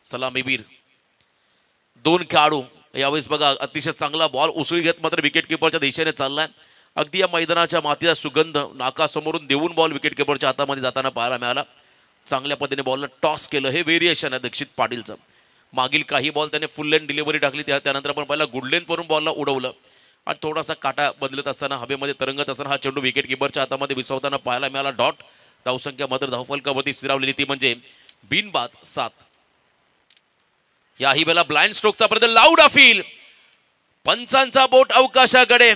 सलामीवीर 2 खेळाडू यावेळेस बघा, अतिशय चांगला बॉल उसळी घेत मात्र विकेट किपरच्या दिशेने चाललाय. अगदी या मैदानाच्या मातीचा सुगंध नाकासमोरून देऊन बॉल विकेट किपरच्या हातामध्ये जाताना पाहायला मिळाला. चांगल्या पद्धतीने बॉलला टॉस केलं, हे व्हेरिएशन आहे दीक्षित पाटीलचं. मागील काही बॉल त्याने फुल लेंथ डिलिव्हरी टाकली, त्यानंतर आपण पहिला गुड लेंथवरून बॉलला उडवलं आणि थोडासा काटा बदलत असताना हवेमध्ये तरंगत असताना हा चेंडू विकेट किपरच्या हातामध्ये विसवताना पाहायला मिळाला. डॉट. धावसंख्या मात्र धावफलकावरती स्थिरावलेली ती म्हणजे बिनबाद 7. याही वेळेला ब्लाइंड स्ट्रोकचा प्रयत्न, लाऊड अपील, पंचांचा बोट अवकाशाकडे.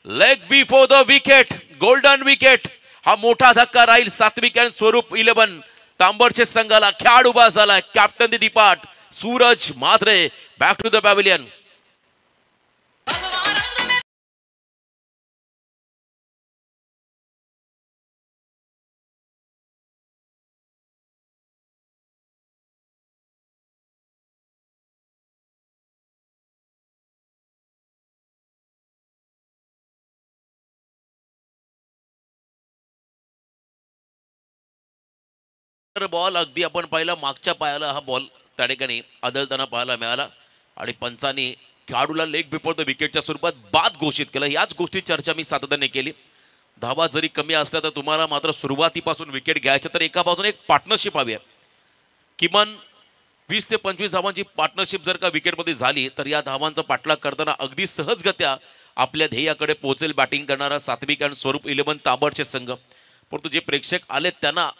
Leg before the wicket, golden wicket. हा मोठा धक्का राहील सात्विक अँड स्वरूप 11 तांबडचे संघाला. खेळाडू उभा झाला, captain the depart Suraj Mhatre. Back to the pavilion. Ball अगदी आपण पाहिला मागच्या पायाला हा बॉल त्या ठिकाणी आदळताना पाहायला मिळाला आणि पंचांनी खेळाडूला लेग बिफोर द विकेटच्या स्वरूपात बाद घोषित केलं. याच गोष्टी चर्चा मी सातत्याने केली. धावा जरी कमी असल्या तर तुम्हाला मात्र सुरुवातीपासून विकेट घ्यायचं तर एका बाजूने एक पार्टनरशिप हवी आहे. किमान 20 ते 25 धावांची पार्टनरशिप जर का विकेटमध्ये झाली तर या धावांचा पाठलाग करताना अगदी सहजगत्या आपल्या ध्येयाकडे पोहोचेल बॅटिंग करणारा सात्विक आणि स्वरूप 11 तांबडचे संघ. परंतु जे प्रेक्षक आले त्यांना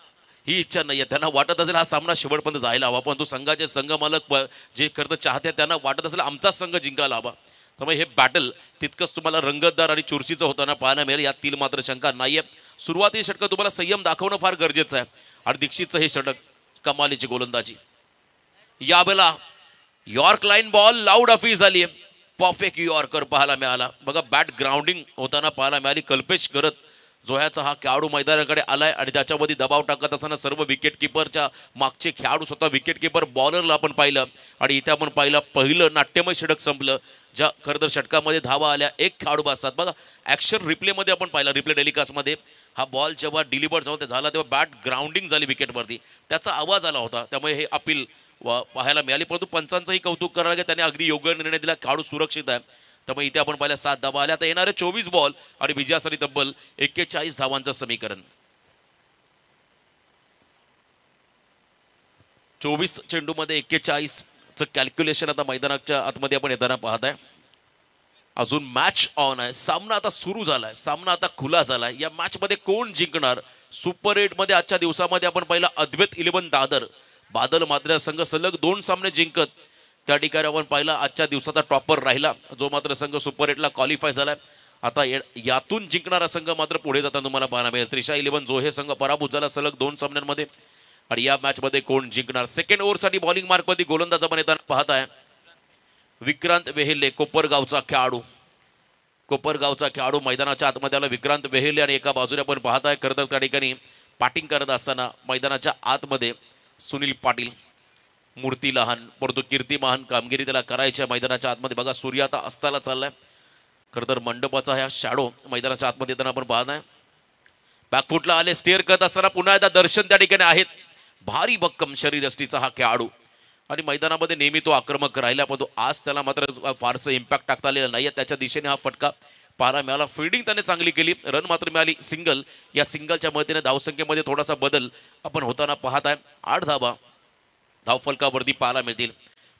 ही इच्छा नाही आहे. त्यांना वाटत असेल हा सामना शेवटपर्यंत जायला हवा, परंतु संघाचे संघ मालक जे करतं चाहते त्यांना वाटत असेल आमचा संघ जिंकायला हवा. त्यामुळे हे बॅटल तितकंच तुम्हाला रंगतदार आणि चुरशीचं होताना पाहायला मिळेल, यातील मात्र शंका नाही आहे. सुरुवातीच्या षटकात तुम्हाला संयम दाखवणं फार गरजेचं आहे आणि दीक्षितचं हे षटक कमालीची गोलंदाजी. यावेळेला यॉर्क लाईन बॉल लाऊड हफी झाली. परफेक्ट यॉर्कर पाहायला मिळाला. बघा बॅट ग्राउंडिंग होताना पाहायला मिळाली. कल्पेश करत जोह्याचा हा खेळाडू मैदानाकडे आलाय आणि त्याच्यामध्ये दबाव टाकत असताना सर्व विकेट किपरच्या मागचे खेळाडू स्वतः विकेट किपर बॉलरला आपण पाहिलं आणि इथे आपण पाहिलं पहिलं नाट्यमय षटक संपलं. ज्या खरं तर षटकामध्ये धावा आल्या एक खेळाडू बादतात. बघा ॲक्शन रिप्लेमध्ये आपण पाहिलं रिप्ले टेलिकास्टमध्ये हा बॉल जेव्हा डिलिव्हर झाला तेव्हा बॅट ग्राउंडिंग झाली विकेटवरती त्याचा आवाज आला होता. त्यामुळे हे अपील पाहायला मिळाली. परंतु पंचांचंही कौतुक करायला लागेल त्याने अगदी योग्य निर्णय दिला. खेळाडू सुरक्षित आहे. त्यामुळे इथे आपण पाहिल्या 7 धावा आल्या. आता येणारे 24 बॉल आणि विजयासाठी तब्बल 41 धावांचं समीकरण. 24 चेंडूमध्ये 41चं कॅल्क्युलेशन आता मैदानाच्या आतमध्ये आपण येताना पाहत आहे. अजून मॅच ऑन आहे. सामना आता सुरू झालाय. सामना आता खुला झालाय. या मॅच मध्ये कोण जिंकणार? सुपर 8 मध्ये आजच्या दिवसामध्ये आपण पाहिलं अद्वैत 11 दादर बादल मात्र संघ सलग 2 सामने जिंकत त्या ठिकाणी आपण पाहिला आजच्या दिवसाचा टॉपर राहिला जो मात्र संघ सुपर 8ला क्वालिफाय झालाय. आता यातून जिंकणारा संघ मात्र पुढे जाताना तुम्हाला पाहायला मिळेल. त्रिशा 11 जो हे संघ पराभूत झाला सलग 2 सामन्यांमध्ये आणि या मॅच मध्ये कोण जिंकणार? सेकंड ओव्हरसाठी बॉलिंग मार्कमध्ये गोलंदाज आपण येताना पाहत आहे विक्रांत वेहेले कोपरगावचा खेळाडू मैदानाच्या आतमध्ये आला. विक्रांत वेहेले आणि एका बाजूने आपण पाहत आहे खरं तर त्या ठिकाणी बॅटिंग करत असताना मैदानाच्या आतमध्ये सुनील पाटील मूर्ती लहान परंतु कीर्ती महान कामगिरी त्याला करायची आहे मैदानाच्या आतमध्ये. बघा सूर्य आता अस्ताला चाललाय. खरं तर मंडपाचा ह्या शॅडो मैदानाच्या आतमध्ये येताना आपण पाहत आहे. बॅकफुटला आले स्टेअर करत असताना पुन्हा एकदा दर्शन त्या ठिकाणी आहेत. भारी भक्कम शरीरयष्टीचा हा खेळाडू आणि मैदानामध्ये नेहमी तो आक्रमक राहिला पण तो आज त्याला मात्र फारसं इम्पॅक्ट टाकता आलेला नाही. त्याच्या दिशेने हा फटका पाहायला मिळाला. फिल्डिंग त्याने चांगली केली. रन मात्र मिळाली सिंगल. या सिंगलच्या मदतीने धावसंख्येमध्ये थोडासा बदल आपण होताना पाहत आहे. 8 धावा धावफलकावरती पाहायला मिळतील.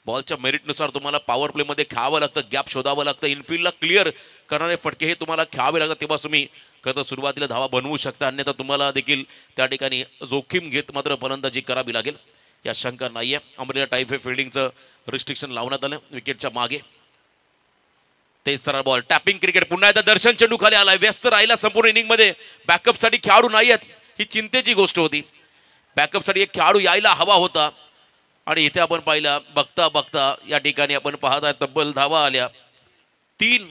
बॉलच्या मेरिटनुसार तुम्हाला पॉवर प्लेमध्ये खेळावं लागतं. गॅप शोधावं लागतं. इनफिल्डला क्लिअर करणारे फटके हे तुम्हाला खेळावे लागतात. तेव्हा तुम्ही खरं सुरुवातीला धावा बनवू शकता. अन्यथा तुम्हाला देखील त्या ठिकाणी जोखीम घेत मात्र फलंदाजी करावी लागेल. या शंका नाही आहे. अमरेला टाईप हे फिल्डिंगचं रिस्ट्रिक्शन लावण्यात आलं विकेटच्या मागे. तेच सरळ बॉल टॅपिंग क्रिकेट पुन्हा एकदा दर्शन चेंडू खाली आलाय. व्यस्त राहिला संपूर्ण इनिंगमध्ये. बॅकअपसाठी खेळाडू नाही आहेत ही चिंतेची गोष्ट होती. बॅकअपसाठी एक खेळाडू यायला हवा होता आणि इथे आपण पाहिलं बघता या ठिकाणी आपण पाहत आहे तब्बल धावा आल्या 3.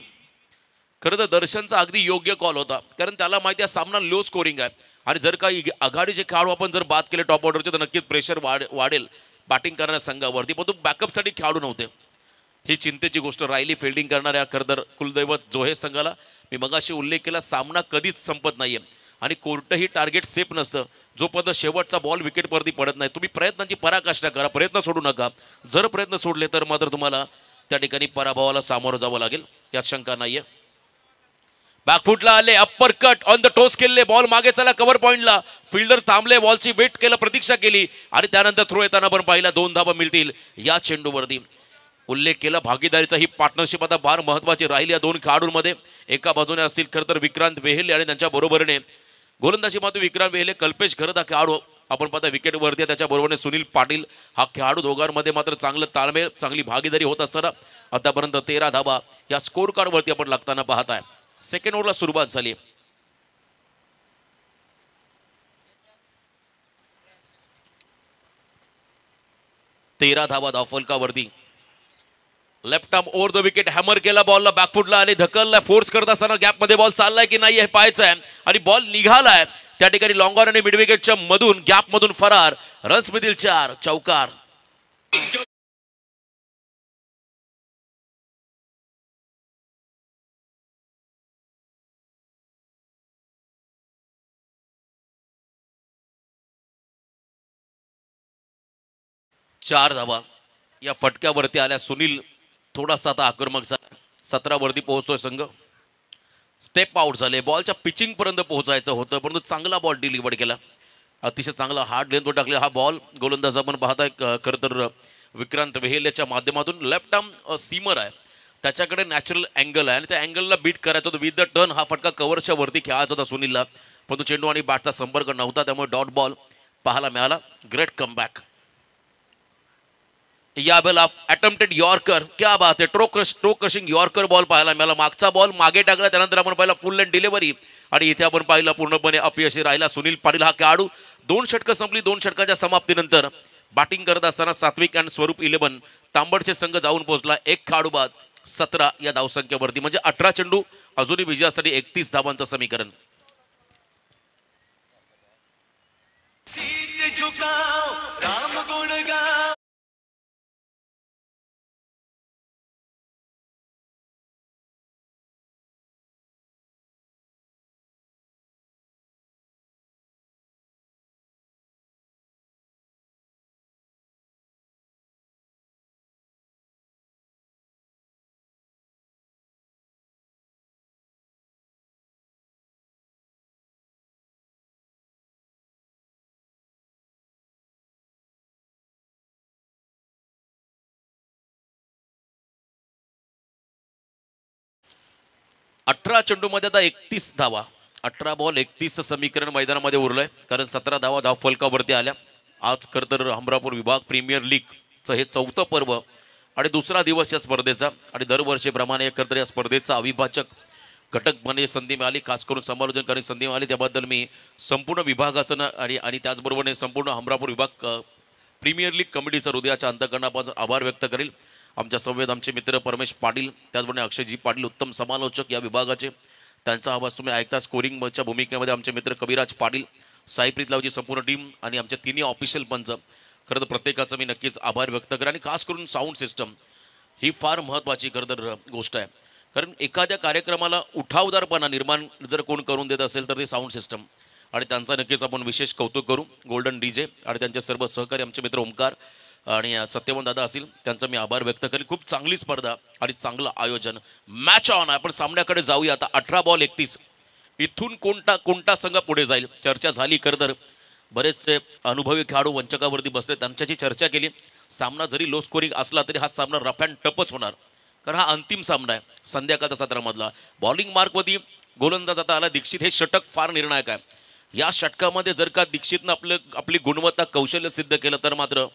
खरं तर दर्शनचा अगदी योग्य कॉल होता कारण त्याला माहिती आहे सामना लो स्कोरिंग आहे आणि जर काही आघाडीचे खेळाडू आपण जर बात केले टॉप ऑर्डरचे तर नक्कीच प्रेशर वाढेल बॅटिंग करणाऱ्या संघावरती. पण तो बॅकअपसाठी खेळाडू नव्हते ही चिंतेची गोष्ट राहिली. फिल्डिंग करणाऱ्या खरं तर कुलदैवत जोहे संघाला मी मगाशी उल्लेख केला सामना कधीच संपत नाहीये आणि कोर्टही टार्गेट सेफ नसतं जोपर्यंत शेवटचा बॉल विकेटवरती पडत नाही. तुम्ही प्रयत्नांची पराकाष्ठा करा. प्रयत्न सोडू नका. जर प्रयत्न सोडले तर मात्र तुम्हाला त्या ठिकाणी पराभवाला सामोरं जावं लागेल यात शंका नाहीये. बॅकफुटला आले upper cut on the toes केले. बॉल मागे चला कव्हर पॉइंटला. फिल्डर थांबले. बॉलची वेट केलं प्रतीक्षा केली आणि त्यानंतर थ्रो येताना पण पाहिला 2 धावा मिळतील या चेंडूवरती. उल्लेख केला भागीदारीचा ही पार्टनरशिप आता फार महत्वाची राहिली या 2 खेळाडूंमध्ये. एका बाजूने असतील खरं तर विक्रांत वेहेले आणि त्यांच्या बरोबरीने गोलंदाजी मात्र विक्रांत वेहेले कल्पेश खरं हा खेळाडू आपण पाहता विकेटवरती त्याच्या बरोबरीने सुनील पाटील हा खेळाडू. दोघांमध्ये मात्र चांगलं ताळमेळ चांगली भागीदारी होत असताना आतापर्यंत 13 धावा या स्कोर कार्डवरती आपण लागताना पाहत आहे. सेकंड ओव्हरला सुरुवात झाली. तेरा धावा धावफलकावरती. Left arm over the wicket hammer केला. बॉलला बॅकफुटला आले ढकलला फोर्स करत असताना गॅप मध्ये बॉल चाललाय की नाही हे पाहायचं आहे आणि बॉल निघालाय त्या ठिकाणी लॉंग ऑन आणि मिड विकेटच्या मधून गॅप मधून फरार. रन्स मधील 4 चौकार. चार धावा या फटक्यावरती आल्या. सुनील थोडासा आता आक्रमक झाला. 17 वरती पोहोचतोय संघ. स्टेप आउट झाले. बॉलच्या पिचिंग पर्यंत पोहोचायचं होतं परंतु चांगला बॉल डिलिव्हर केला. अतिशय चांगला हार्ड लेंथवर टाकले हा बॉल. गोलंदाज आपण पाहताय खरं तर विक्रांत वेहेलेच्या माध्यमातून. लेफ्ट आर्म सीमर आहे त्याच्याकडे नॅचरल अँगल आहे आणि त्या अँगलला बीट करायचं होतं. विथ द टर्न हा फटका कव्हरच्या वरती खेळायचा होता सुनीलला परंतु चेंडू आणि बॅटचा संपर्क नव्हता त्यामुळे डॉट बॉल पाहायला मिळाला. Great comeback. यावेळेला अटेम्प्टेड यॉर्कर, क्या बात आहे, टो क्रशिंग यॉर्कर बॉल पाहायला मिळाला. मागचा बॉल मागे टाकला, त्यानंतर आपण पाहिला फुल लेंथ डिलिव्हरी आणि इथे आपण पाहिलं पूर्णपणे अपयशी राहिला सुनील पाटील हा खेळाडू. 2 षटकं संपली. 2 षटकाच्या समाप्तीनंतर बॅटिंग करत असताना सात्विक अँड स्वरूप 11 तांबडचे संघ जाऊन पोहोचला. 1 खेळाडू बाद 17 या धावसंख्येवरती, म्हणजे 18 चेंडू अजूनही विजयासाठी 31 धावांचं समीकरण. राम 18 चेंडूमध्ये आता 31 धावा, 18 बॉल 31 समीकरण मैदानामध्ये उरलंय, कारण 17 धावा धावफलकावरती आल्या. आज खरं तर हमरापूर विभाग प्रीमियर लीगचं हे 4थं पर्व आणि दुसरा दिवस या स्पर्धेचा, आणि दरवर्षीप्रमाणे खरं तर या स्पर्धेचा अविभाजक घटक बनण्याची संधी मिळाली, खास करून समालोचन करण्याची संधी मिळाली. त्याबद्दल मी संपूर्ण विभागाचं आणि त्याचबरोबर संपूर्ण हमरापूर विभाग प्रीमियर लीग कमिटीचा हृदयाच्या अंतःकरणापासून आभार व्यक्त करेल. आमच्या संवेद आमचे मित्र परमेश पाटील, त्याचबरोबर अक्षयजी पाटील उत्तम समालोचक या विभागाचे, त्यांचा आवाज तुम्ही ऐकता. स्कोरिंगच्या भूमिकेमध्ये आमचे मित्र कविराज पाटील, साईप्रीत लावची संपूर्ण टीम आणि आमच्या तिन्ही ऑफिशियल पंच, खरं तर प्रत्येकाचा मी नक्कीच आभार व्यक्त करेन. आणि खास करून साऊंड सिस्टम ही फार महत्त्वाची खरं तर गोष्ट आहे, कारण एखाद्या कार्यक्रमाला उठावदारपणा निर्माण जर कोण करून देत असेल तर ते साऊंड सिस्टम, आणि त्यांचा नक्कीच आपण विशेष कौतुक करू. गोल्डन डीजे आणि त्यांचे सर्व सहकारी आमचे मित्र ओमकार आणि सत्यवन दादा असतील, त्यांचा मी आभार व्यक्त करेन. खूप चांगली स्पर्धा आणि चांगलं आयोजन. Match on. आपण सामन्याकडे जाऊया आता. 18 बॉल 31. इथून कोणता संघ पुढे जाईल चर्चा झाली. खरं तर बरेचसे अनुभवी खेळाडू वंचकावरती बसले, त्यांच्याची चर्चा केली. सामना जरी लो स्कोरिंग असला तरी हा सामना रफ अँड टफच होणार, कारण हा अंतिम सामना आहे संध्याकाळचा सत्रामधला. बॉलिंग मार्कवरती गोलंदाज आता आला दीक्षित. हे षटक फार निर्णायक आहे. या षटकामध्ये जर का दीक्षितनं आपली गुणवत्ता कौशल्य सिद्ध केलं तर मात्र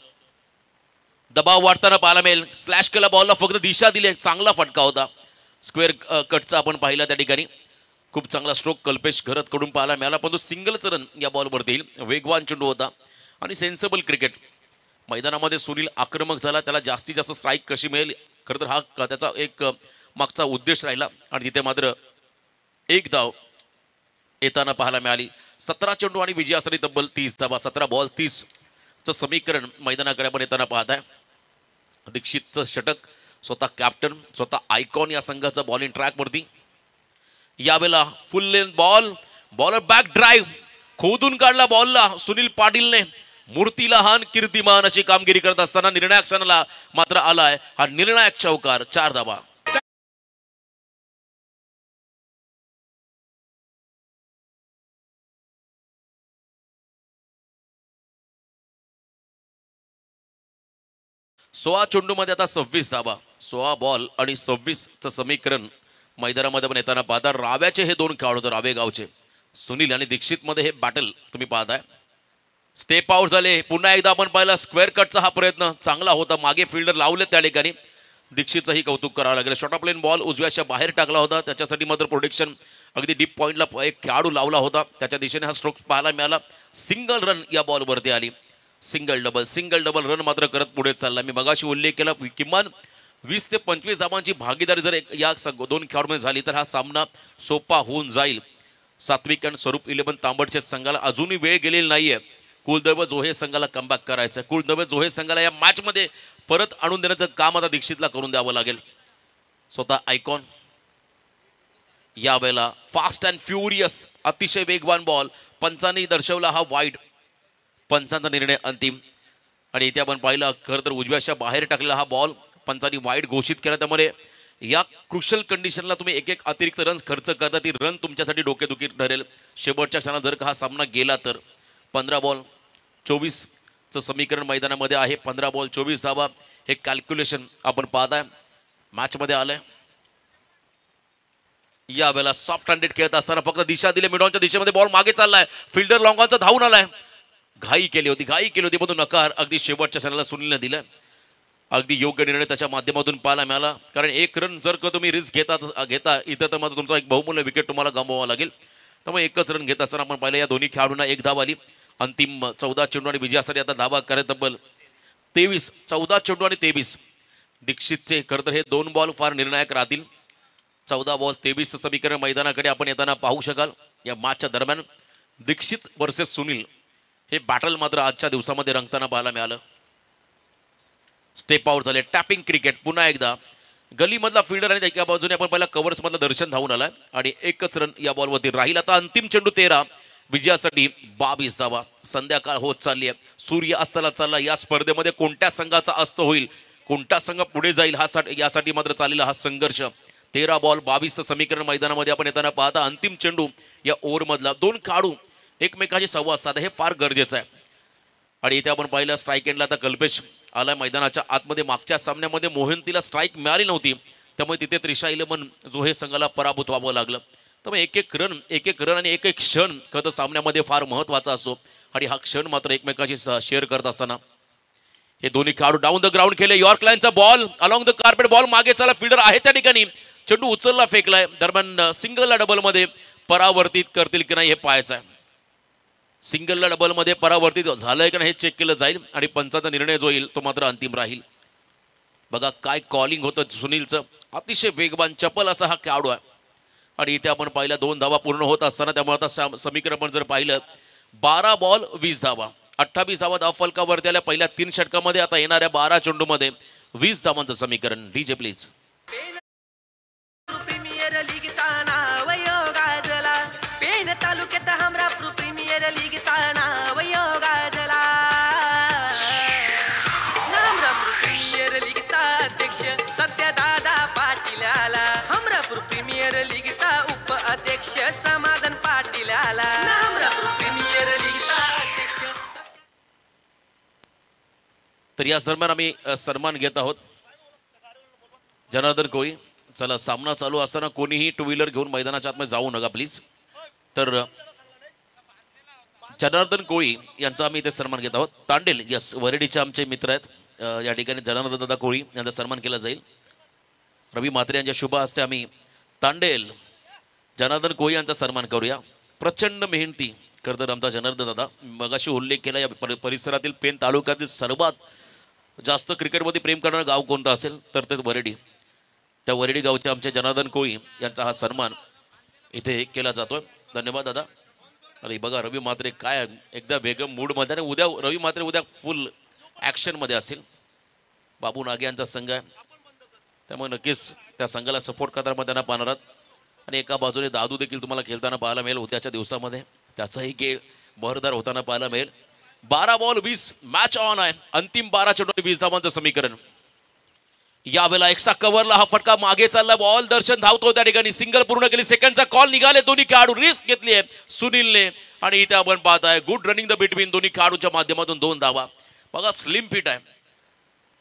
दबाव वाढताना पाहायला मिळेल. स्लॅश केला बॉलला, फक्त दिशा दिली. चांगला फटका होता स्क्वेअर कटचा आपण पाहिला त्या ठिकाणी. खूप चांगला स्ट्रोक कल्पेश घरत कडून पाहायला मिळाला, पण तो सिंगलच रन या बॉलवरती येईल. वेगवान चेंडू होता आणि सेन्सेबल क्रिकेट. मैदानामध्ये सुनील आक्रमक झाला, त्याला जास्तीत जास्त स्ट्राईक कशी मिळेल खरं तर हा त्याचा एक मागचा उद्देश राहिला, आणि तिथे मात्र 1 धाव येताना पाहायला मिळाली. 17 चेंडू आणि विजयासाठी तब्बल 30 धावा. 17 बॉल 30चं समीकरण मैदानाकडे आपण येताना पाहत आहे. दीक्षितचं षटक, स्वतः कॅप्टन, स्वतः आयकॉन या संघाचा बॉलिंग ट्रॅकवरती. यावेळेला फुल length ball, bowler back drive खोदून काढला बॉलला सुनील पाटीलने. मूर्तीला हान कीर्तिमान अशी कामगिरी करत असताना निर्णायक क्षणाला मात्र आलाय हा निर्णायक चौकार. 4 धावा. सोळा चेंडूमध्ये आता 26 धावा. 16 बॉल आणि 26चं समीकरण मैदानामध्ये पण येताना पाहता. राव्याचे हे 2 खेळाडू, रावे गावचे सुनील आणि दीक्षित मध्ये हे बॅटल तुम्ही पाहताय. स्टेप आउट झाले. पुन्हा एकदा आपण पाहिला स्क्वेअर कटचा हा प्रयत्न चांगला होता, मागे फिल्डर लावले त्या ठिकाणी. दीक्षितचंही कौतुक करावं लागेल. शॉर्ट ऑफ लेन बॉल उजव्याच्या बाहेर टाकला होता, त्याच्यासाठी मात्र प्रोटेक्शन अगदी डीप पॉईंटला एक खेळाडू लावला होता, त्याच्या दिशेने हा स्ट्रोक पाहायला मिळाला. सिंगल रन या बॉलवरती आली. सिंगल डबल रन मात्र करत पुढे चालला. मी मगाशी उल्लेख केला किमान 20 ते 25 धावांची भागीदारी जर या 2 खेळाडूंमध्ये झाली तर हा सामना सोपा होऊन जाईल. सात्विक आणि स्वरूप 11 तांबडचे संघाला अजूनही वेळ गेलेली नाहीये. कुलदैवत जोहे संघाला कमबॅक करायचं. कुलदैवत जोहे संघाला या मॅचमध्ये परत आणून देण्याचं काम आता दीक्षितला करून द्यावं लागेल. स्वतः आयकॉन यावेळेला फास्ट अँड फ्युरियस, अतिशय वेगवान बॉल. पंचांनी दर्शवला हा वाईड. पंचांचा निर्णय अंतिम, आणि इथे आपण पाहिलं खरं तर उजव्याच्या बाहेर टाकलेला हा बॉल पंचांनी वाईड घोषित केला. त्यामुळे या क्रुशल कंडिशनला तुम्ही एक अतिरिक्त रन खर्च करता, ती रन तुमच्यासाठी डोकेदुखी ठरेल. शेवटच्या क्षणात जर का हा सामना गेला तर 15 बॉल 24चं समीकरण मैदानामध्ये आहे. 15 बॉल 24 धावा हे कॅल्क्युलेशन आपण पाहताय मॅचमध्ये आलंय. यावेळेला सॉफ्ट हँडेड खेळत असताना फक्त दिशा दिली. मिडॉनच्या दिशेमध्ये बॉल मागे चाललाय. फिल्डर लॉंगॉनचा धावून आलाय. घाई केली होती पण तो नकार अगदी शेवटच्या क्षणाला सुनीलने दिलाय. अगदी योग्य निर्णय त्याच्या माध्यमातून पाहायला मिळाला, कारण एक रन जर का तुम्ही रिस्क घेता इथं तर मात्र तुमचा एक बहुमूल्य विकेट तुम्हाला गमवावा लागेल. त्यामुळे एकच रन घेत असताना आपण पाहिलं या दोन्ही खेळाडूंना एक धाव आली. अंतिम 14 चेंडू आणि विजयासाठी आता धावा करत तब्बल 23. 14 चेंडू आणि 23 दीक्षितचे. खरं तर हे 2 बॉल फार निर्णायक राहतील. 14 बॉल 23 समीकरण मैदानाकडे आपण येताना पाहू शकाल. या मॅचच्या दरम्यान दीक्षित वर्सेस सुनील हे बॅटल मात्र आजच्या दिवसामध्ये रंगताना पाहायला मिळालं. स्टेप आउट झाले. टॅपिंग क्रिकेट पुन्हा एकदा गलीमधला फिल्डर आणि एका बाजूने आपण पहिला कव्हर्समधला दर्शन धावून आलाय आणि एकच रन या बॉलवरती राहील. आता अंतिम चेंडू 13 विजयासाठी 22 धावा. संध्याकाळ होत चालली आहे, सूर्य अस्ताला चालला. या स्पर्धेमध्ये कोणत्या संघाचा अस्त होईल, कोणता संघ पुढे जाईल यासाठी मात्र चाललेला हा संघर्ष. 13 बॉल 22 समीकरण मैदानामध्ये आपण येताना पाहता. अंतिम चेंडू या ओव्हरमधला 2 खेळाडू एकमेकांशी संवाद साधा हे फार गरजेचं आहे. आणि इथे आपण पाहिलं स्ट्राईक एंडला आता कल्पेश आला मैदानाच्या आतमध्ये. मागच्या सामन्यामध्ये मोहंतीला स्ट्राईक मिळाली नव्हती, त्यामुळे तिथे त्रिशा इलेवन जो हे संघाला पराभूत व्हावं लागलं. त्यामुळे एक एक रन आणि एक एक क्षण खरं सामन्यामध्ये फार महत्त्वाचा असतो. आणि हा क्षण मात्र एकमेकांशी शेअर करत असताना हे दोन्ही खेळाडू डाऊन द ग्राउंड केले. यॉर्क लाईनचा ball along the carpet ball मागे चला. फिल्डर आहे त्या ठिकाणी. चेंडू उचलला फेकलाय. दरम्यान सिंगलला डबलमध्ये परावर्तित करतील की नाही हे पाहायचं आहे. सिंगलला डबलमध्ये परावर्तित झालंय का नाही हे चेक केलं जाईल आणि पंचाचा निर्णय जो येईल तो मात्र अंतिम राहील. बघा काय कॉलिंग होतं सुनीलचं. अतिशय वेगवान चपल असा हा खेळाडू आहे. आणि इथे आपण पाहिलं 2 धावा पूर्ण होत असताना, त्यामुळे आता समीकरण आपण जर पाहिलं 12 बॉल 20 धावा. 28 धावा धाव फलकावरती आल्या पहिल्या 3 षटकामध्ये. आता येणाऱ्या 12 चेंडूमध्ये 20 धावांचं समीकरण. DJ please. प्रीमियर लीगचा नाव योगाजला. पेन तालुक्यात हमरापूर प्रीमियर लीगचा नाव योगाजला. हमरापूर प्रीमियर लीगचा अध्यक्ष सत्यदादा पाटील आला. हमरापूर प्रीमियर लीगचा उप अध्यक्ष समाधान पाटील आला. हमरापूर प्रीमियर लीगचा अध्यक्ष. तर या दरम्यान आम्ही सन्मान घेत आहोत जनार्दन कोळी. चला सामना चालू असताना कोणीही 2 व्हीलर घेऊन मैदानाच्या आतमध्ये जाऊ नका प्लीज. तर जनार्दन कोळी यांचा आम्ही इथे सन्मान घेत आहोत. तांडेल यस वरेडीचे आमचे मित्र आहेत. या ठिकाणी जनार्दन दादा कोळी यांचा सन्मान केला जाईल. रवी म्हात्रे यांच्या शुभ हस्ते आम्ही तांडेल जनार्दन कोळी यांचा सन्मान करूया. प्रचंड मेहनती खरं तर आमचा जनार्दन दादा. मगाशी उल्लेख केला या परिसरातील पेन तालुक्यातील सर्वात जास्त क्रिकेटमध्ये प्रेम करणारं गाव कोणतं असेल तर ते वरेडी. त्या वरेडी गावचे आमचे जनार्दन कोळी यांचा हा सन्मान इथे केला जातोय. धन्यवाद दादा. अरे बघा रवी म्हात्रे काय एकदा वेगम मूडमध्ये. आणि उद्या रवी म्हात्रे उद्या फुल ॲक्शनमध्ये असेल. बाबू नागे यांचा संघ आहे, त्यामुळे नक्कीच त्या संघाला सपोर्ट करताना त्यांना पाहणार आहात. आणि एका बाजूने दादू देखील तुम्हाला खेळताना पाहायला मिळेल उद्याच्या दिवसामध्ये. त्याचाही खेळ बहरदार होताना पाहायला मिळेल. 12 बॉल 20 मॅच ऑन आहे. अंतिम 12 चेंडू 20 धावांचं समीकरण. यावेळेला एक्स्ट्रा कव्हरला हा फटका मागे चालला. बॉल दर्शन धावतो त्या ठिकाणी. सिंगल पूर्ण केली. सेकंडचा कॉल निघाले. दोन्ही खेळाडू रिस्क घेतली आहे सुनीलने. आणि इथे आपण पाहताय गुड रनिंग द बिटवीन दोन्ही खेळाडूच्या माध्यमातून 2 धावा. बघा स्लिम फिट आहे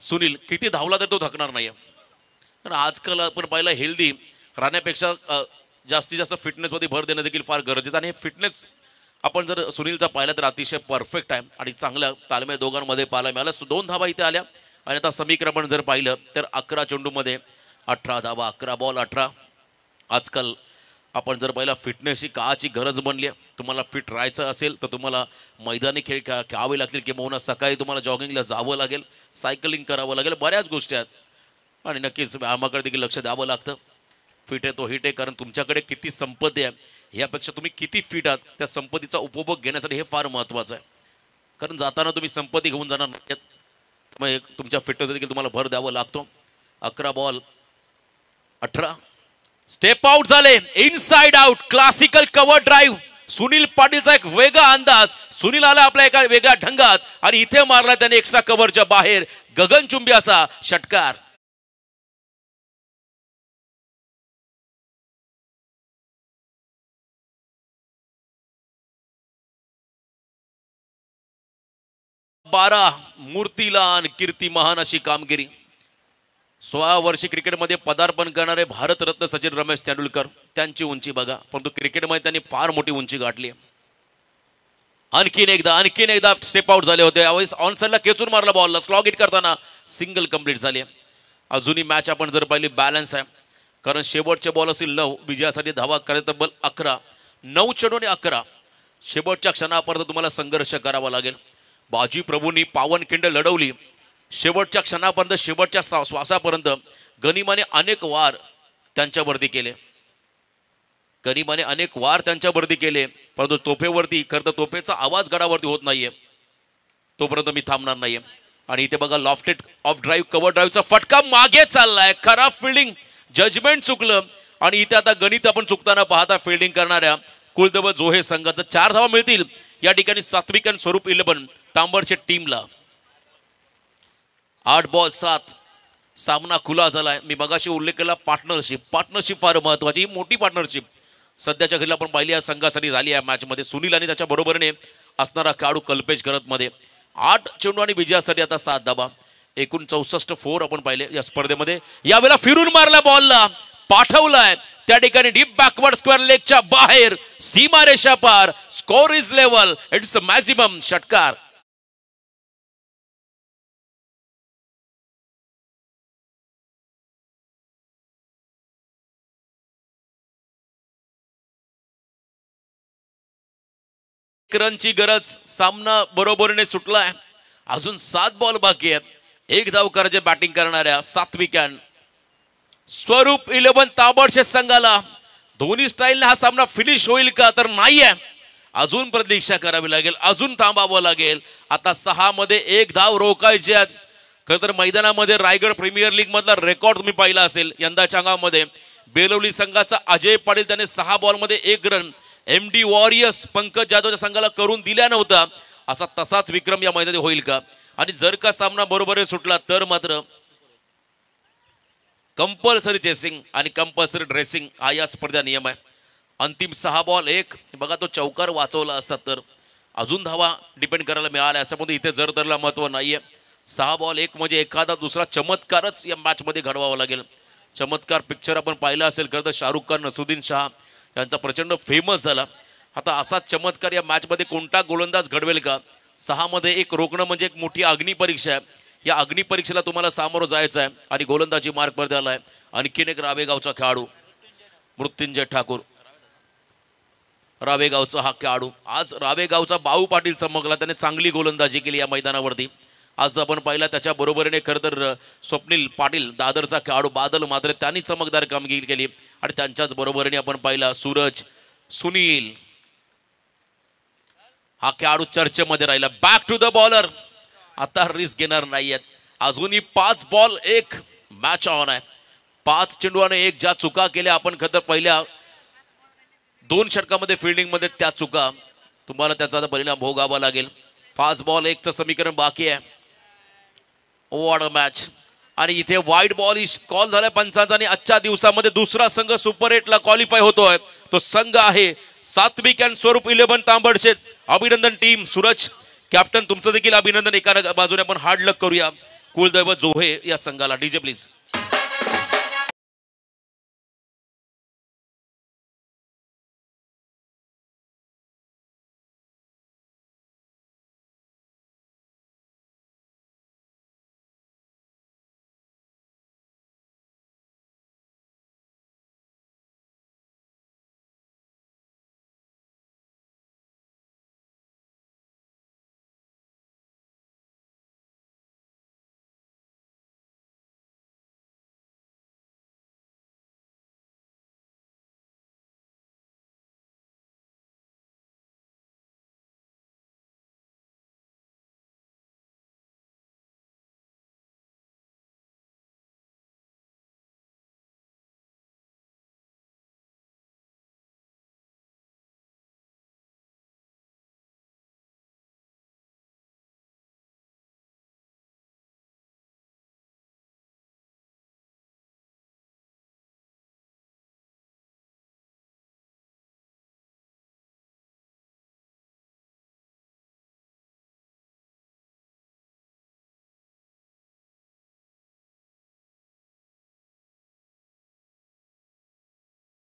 सुनील. किती धावला तर तो थकणार नाही. आणि आजकाल आपण पाहिलं हेल्दी राहण्यापेक्षा जास्तीत जास्त फिटनेसमध्ये भर देणं देखील फार गरजेचं. आणि हे फिटनेस आपण जर सुनीलचा पाहिला तर अतिशय परफेक्ट आहे आणि चांगल्या तालमेल दोघांमध्ये पाहायला मिळालं. 2 धावा इथे आल्या. आणि आता समीकरण आपण जर पाहिलं तर 11 चेंडूमध्ये 18 धावा. 11 बॉल 18. आजकाल आपण जर पाहिलं फिटनेस ही काळाची गरज बनली आहे. तुम्हाला फिट राहायचं असेल तर तुम्हाला मैदानी खेळ खेळावे लागतील, किंवा सकाळी तुम्हाला जॉगिंगला जावं लागेल, सायकलिंग करावं लागेल, बऱ्याच गोष्टी आहेत. आणि नक्कीच व्यायामाकडे देखील लक्ष द्यावं लागतं. फिट आहे तो हिट आहे, कारण तुमच्याकडे किती संपत्ती आहे यापेक्षा तुम्ही किती फिट आहात त्या संपत्तीचा उपभोग घेण्यासाठी हे फार महत्त्वाचं आहे. कारण जाताना तुम्ही संपत्ती घेऊन जाणार नाहीत, मग तुमच्या फिटनेस देखील तुम्हाला भर द्यावा लागतो. 11 बॉल 18. स्टेप आउट झाले. Inside out classical cover drive. Sunil पाटीलचा एक वेगळा अंदाज. सुनील आला आपल्या एका वेगळ्या ढंगात आणि इथे मारला त्याने एक्स्ट्रा कव्हरच्या बाहेर गगनचुंबी असा षटकार. बारा मूर्तीलान कीर्ती महान अशी कामगिरी. 16 वर्षी क्रिकेटमध्ये पदार्पण करणारे भारतरत्न सचिन रमेश तेंडुलकर त्यांची उंची बघा, परंतु क्रिकेटमध्ये त्यांनी फार मोठी उंची गाठली. आणखीन एकदा स्टेप आउट झाले होते. यावेळेस ऑन साईडला खेचून मारला बॉलला, स्लॉग हिट करताना सिंगल कंप्लीट झाली. अजूनही मॅच आपण जर पाहिली बॅलन्स आहे, कारण शेवटचे बॉल असतील 9, विजयासाठी धावा करायला तब्बल 11. 9 चेंडू आणि 11. शेवटच्या क्षणापर्यंत तुम्हाला संघर्ष करावा लागेल. बाजी प्रभूंनी पावनखिंड लढवली शेवटच्या क्षणापर्यंत, शेवटच्या श्वासापर्यंत. गनिमाने अनेक वार त्यांच्यावरती केले, परंतु तोफेवरती खरं तर तोफेचा आवाज गडावरती होत नाहीये, तोपर्यंत मी थांबणार नाहीये. आणि इथे बघा लॉफ्टेड ऑफ ड्राईव्ह, कव्हर ड्राईव्हचा फटका मागे चाललाय. खराब फिल्डिंग, जजमेंट चुकलं. आणि इथे आता गणित आपण चुकताना पाहता फिल्डिंग करणाऱ्या कुलदैवत जोहे संघाचं 4 धावा मिळतील या ठिकाणी सात्विक आणि स्वरूप 11 तांबडच्या टीमला. 8 बॉल 7. सामना खुला झालाय. मी मगाशी उल्लेख केला पार्टनरशिप फार महत्वाची, मोठी पार्टनरशिप सध्याच्या घडीला आपण पाहिली या संघासाठी झाली आहे मॅचमध्ये. सुनील आणि त्याच्या बरोबरीने असणारा खेळाडू कल्पेश करत मध्ये 8 चेंडू आणि विजयासाठी आता 7 धावा. एकूण 64 4 आपण पाहिले या स्पर्धेमध्ये. यावेळेला फिरून मारला बॉलला, पाठवलाय त्या ठिकाणी डीप बॅकवर्ड स्क्वेअर लेगच्या बाहेर, सीमारेषा पार. Score is level, it's maximum. षटकार रनची गरज, सामना बरोबरीने सुटलाय. अजून 7 बॉल बाकी आहेत. 1 धाव करायचे बॅटिंग करणाऱ्या सात्विक अँड स्वरूप 11 ताबडचे संघाला. दोन्ही स्टाईलने हा सामना फिनिश होईल का, तर नाहीये. अजून प्रतीक्षा करावी लागेल, अजून थांबावं लागेल. आता 6 मध्ये 1 धाव रोखायची आहे. खरं तर मैदानामध्ये रायगड प्रीमियर लीग मधला रेकॉर्ड तुम्ही पाहिला असेल यंदाच्या अंगामध्ये. बेलवली संघाचा अजय पाटील त्याने 6 बॉलमध्ये 1 रन MD वॉरियर्स पंकज जाधवच्या संघाला करून दिला नव्हता. असा तसाच विक्रम या मैदानात होईल का. आणि जर का सामना बरोबर सुटला तर मात्र कंपल्सरी चेसिंग आणि कंपल्सरी ड्रेसिंग हा या स्पर्धा नियम आहे. अंतिम 6 बॉल 1. बघा तो चौकार वाचवला असता तर अजून धावा डिपेंड करायला मिळाल्या. असं म्हणजे इथे जर तरला महत्व नाहीये. 6 बॉल 1 म्हणजे एखादा दुसरा चमत्कारच या मॅच मध्ये घडवावा लागेल. चमत्कार पिक्चर आपण पाहिला असेल, खरं तर शाहरुख खान, नसरुद्दीन शाह यांचा प्रचंड फेमस झाला. आता असाच चमत्कार या मॅच मध्ये कोणता गोलंदाज घडवेल का. 6 मध्ये 1 रोखणं म्हणजे एक मोठी अग्निपरीक्षा आहे. या अग्निपरीक्षेला तुम्हाला सामोरं जायचं आहे. आणि गोलंदाजी मार्ग वर आलाय आणखीन एक रावेगावचा खेळाडू मृत्युंजय ठाकूर. रावेगावचा हा खेळाडू, आज रावेगावचा बाऊ पाटील चमकला. त्याने चांगली गोलंदाजी केली या मैदानावरती. आज आपण पाहिला त्याच्या बरोबरीने खरं तर स्वप्नील पाटील दादरचा खेळाडू बादल मात्र त्यांनी चमकदार कामगिरी केली. आणि त्यांच्याच बरोबरीने आपण पाहिला सूरज, सुनील हा खेळाडू चर्चेमध्ये राहिला. बॅक टू द बॉलर, आता रिस्क घेणार नाहीयेत. अजूनही 5 बॉल 1 मॅच ऑन आहे. 5 चेंडू आणि 1 ज्या चुका केल्या आपण खरं तर पहिल्या 2 षटकामध्ये फिल्डिंगमध्ये, त्या चुका तुम्हाला त्याचा परिणाम भोगावा लागेल. 5 बॉल 1चं समीकरण बाकी आहे. What a match. आणि इथे वाईड बॉल कॉल झालाय पंचांचा. आणि आजच्या दिवसामध्ये दुसरा संघ सुपर 8 ला क्वालिफाय होतोय. तो संघ आहे सात्विक अँड स्वरूप 11 तांबडचे. अभिनंदन टीम. सूरज कॅप्टन तुमचं देखील अभिनंदन. एका बाजूने आपण हार्ड लक करूया कुलदैवत जोहे या संघाला. DJ please.